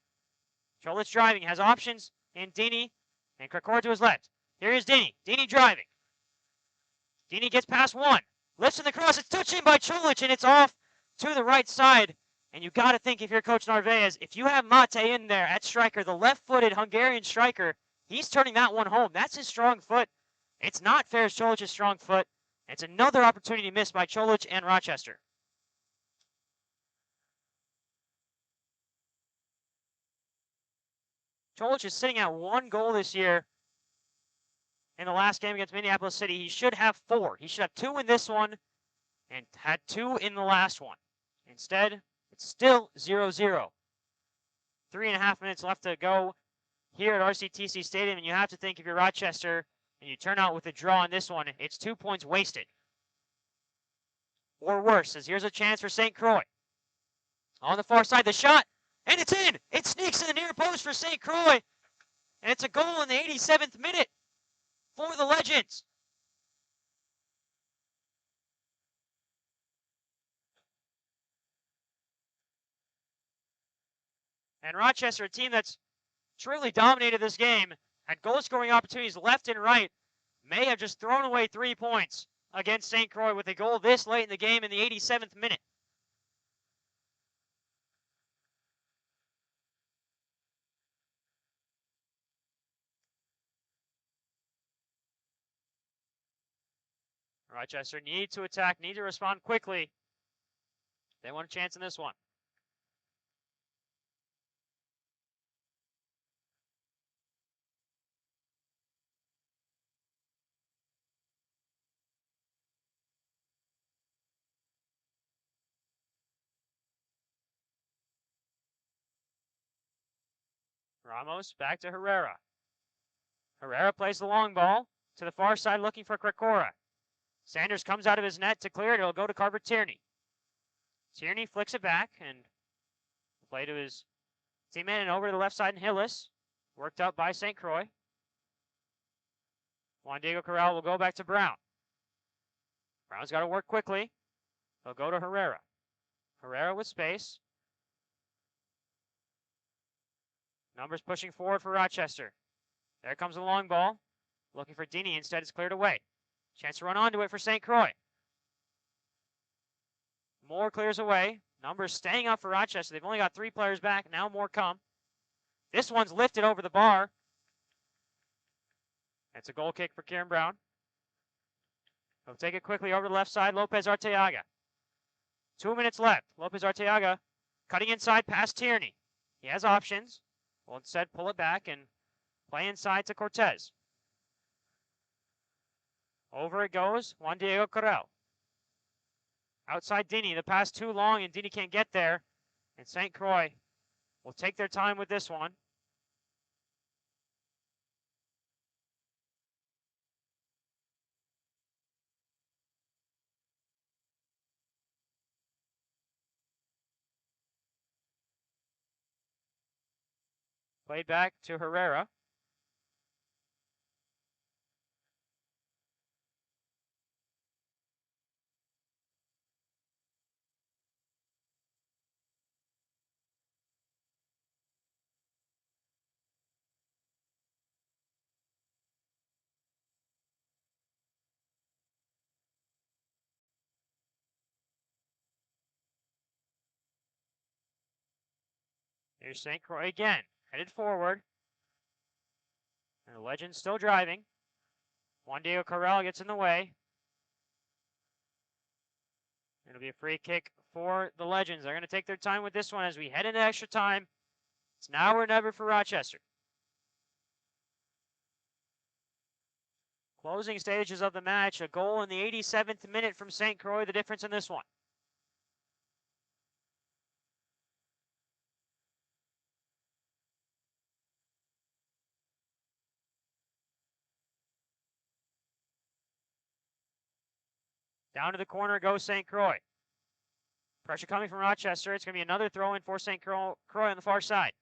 Cholich driving, has options in Dini, and Krakor to his left. Here is Dini. Dini driving. Dini gets past one. Lifts in the cross. It's touched in by Cholich, and it's off to the right side. And you got to think, if you're Coach Narvaez, if you have Mate in there at striker, the left-footed Hungarian striker, he's turning that one home. That's his strong foot. It's not Ferris Cholich's strong foot. It's another opportunity missed by Cholich and Rochester. Cholich is sitting at 1 goal this year in the last game against Minneapolis City. He should have 4. He should have 2 in this one and had 2 in the last one. Instead, it's still 0-0. 3.5 minutes left to go here at RCTC Stadium, and you have to think, if you're Rochester and you turn out with a draw in this one, it's 2 points wasted. Or worse, as here's a chance for St. Croix. On the far side, the shot, and it's in! It sneaks in the near post for St. Croix, and it's a goal in the 87th minute for the Legends. And Rochester, a team that's truly dominated this game, had goal-scoring opportunities left and right, may have just thrown away 3 points against St. Croix with a goal this late in the game in the 87th minute. Rochester need to attack, need to respond quickly. They want a chance in this one. Ramos back to Herrera. Herrera plays the long ball to the far side looking for Krakora. Sanders comes out of his net to clear it. It'll go to Carver Tierney. Tierney flicks it back and play to his teammate and over to the left side in Hillis. Worked up by St. Croix. Juan Diego Corral will go back to Brown. Brown's got to work quickly. He'll go to Herrera. Herrera with space. Numbers pushing forward for Rochester. There comes the long ball. Looking for Dini. Instead, it's cleared away. Chance to run onto it for St. Croix. Moore clears away. Numbers staying up for Rochester. They've only got 3 players back. Now more come. This one's lifted over the bar. It's a goal kick for Kieran Brown. He'll take it quickly over the left side. Lopez Arteaga. 2 minutes left. Lopez Arteaga cutting inside past Tierney. He has options. Will instead pull it back and play inside to Cortez. Over it goes. Juan Diego Corral. Outside Dini. The pass too long and Dini can't get there. And St. Croix will take their time with this one. Played back to Herrera. Here's St. Croix again, headed forward. And the Legends still driving. Juan Diego Corral gets in the way. It'll be a free kick for the Legends. They're going to take their time with this one as we head into extra time. It's now or never for Rochester. Closing stages of the match. A goal in the 87th minute from St. Croix, the difference in this one. Down to the corner goes St. Croix. Pressure coming from Rochester. It's going to be another throw in for St. Croix on the far side.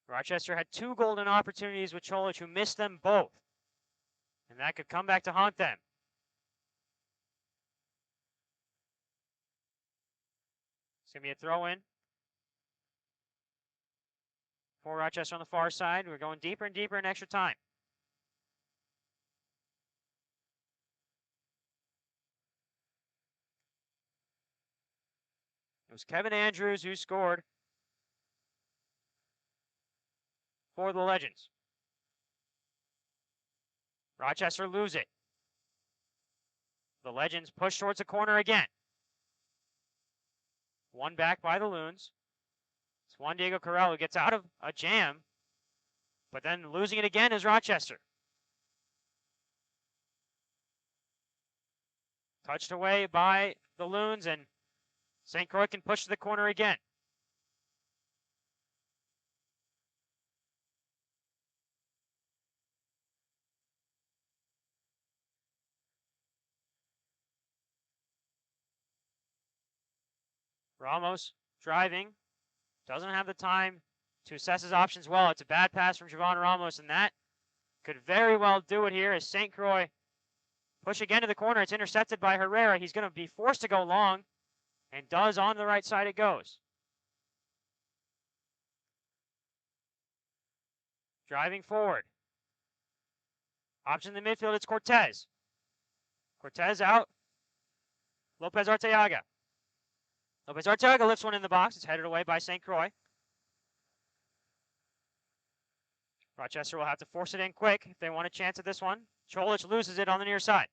Rochester had 2 golden opportunities with Cholich, who missed them both. And that could come back to haunt them. It's going to be a throw in for Rochester on the far side. We're going deeper and deeper in extra time. It was Kevin Andrews who scored for the Legends. Rochester lose it. The Legends push towards the corner again. One back by the Loons. It's Juan Diego Carrell who gets out of a jam, but then losing it again is Rochester. Touched away by the Loons, and St. Croix can push to the corner again. Ramos driving, doesn't have the time to assess his options well. It's a bad pass from Javon Ramos, and that could very well do it here as St. Croix push again to the corner. It's intercepted by Herrera. He's going to be forced to go long, and does on the right side it goes. Driving forward. Option in the midfield, it's Cortez. Cortez out. Lopez Arteaga. Lopez Arteaga lifts one in the box. It's headed away by St. Croix. Rochester will have to force it in quick if they want a chance at this one. Cholich loses it on the near side.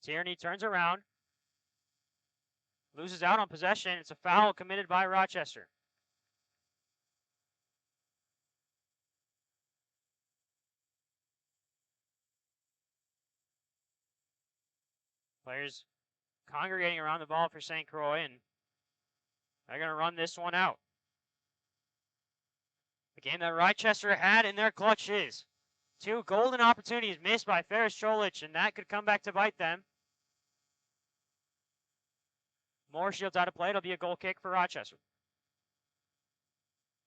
Tierney turns around. Loses out on possession. It's a foul committed by Rochester. Players congregating around the ball for St. Croix, and they're going to run this one out. The game that Rochester had in their clutches. 2 golden opportunities missed by Ferris Cholich, and that could come back to bite them. More shields out of play. It'll be a goal kick for Rochester.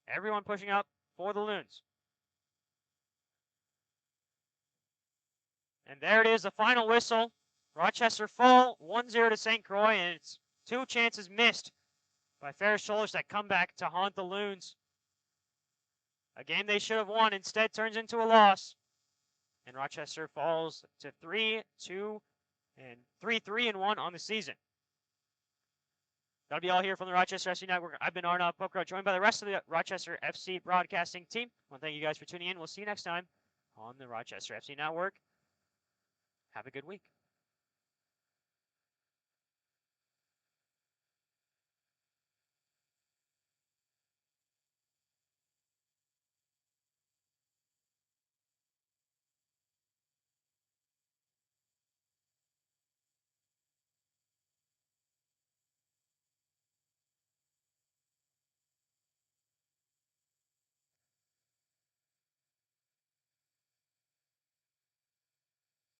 Everyone pushing up for the Loons. And there it is, the final whistle. Rochester fall 1-0 to St. Croix, and it's 2 chances missed by Ferris Cholich that come back to haunt the Loons. A game they should have won instead turns into a loss. And Rochester falls to 3-2 and 3-3-1 on the season. That'll be all here from the Rochester FC Network. I've been Arnaud Pokro, joined by the rest of the Rochester FC broadcasting team. I want to thank you guys for tuning in. We'll see you next time on the Rochester FC Network. Have a good week.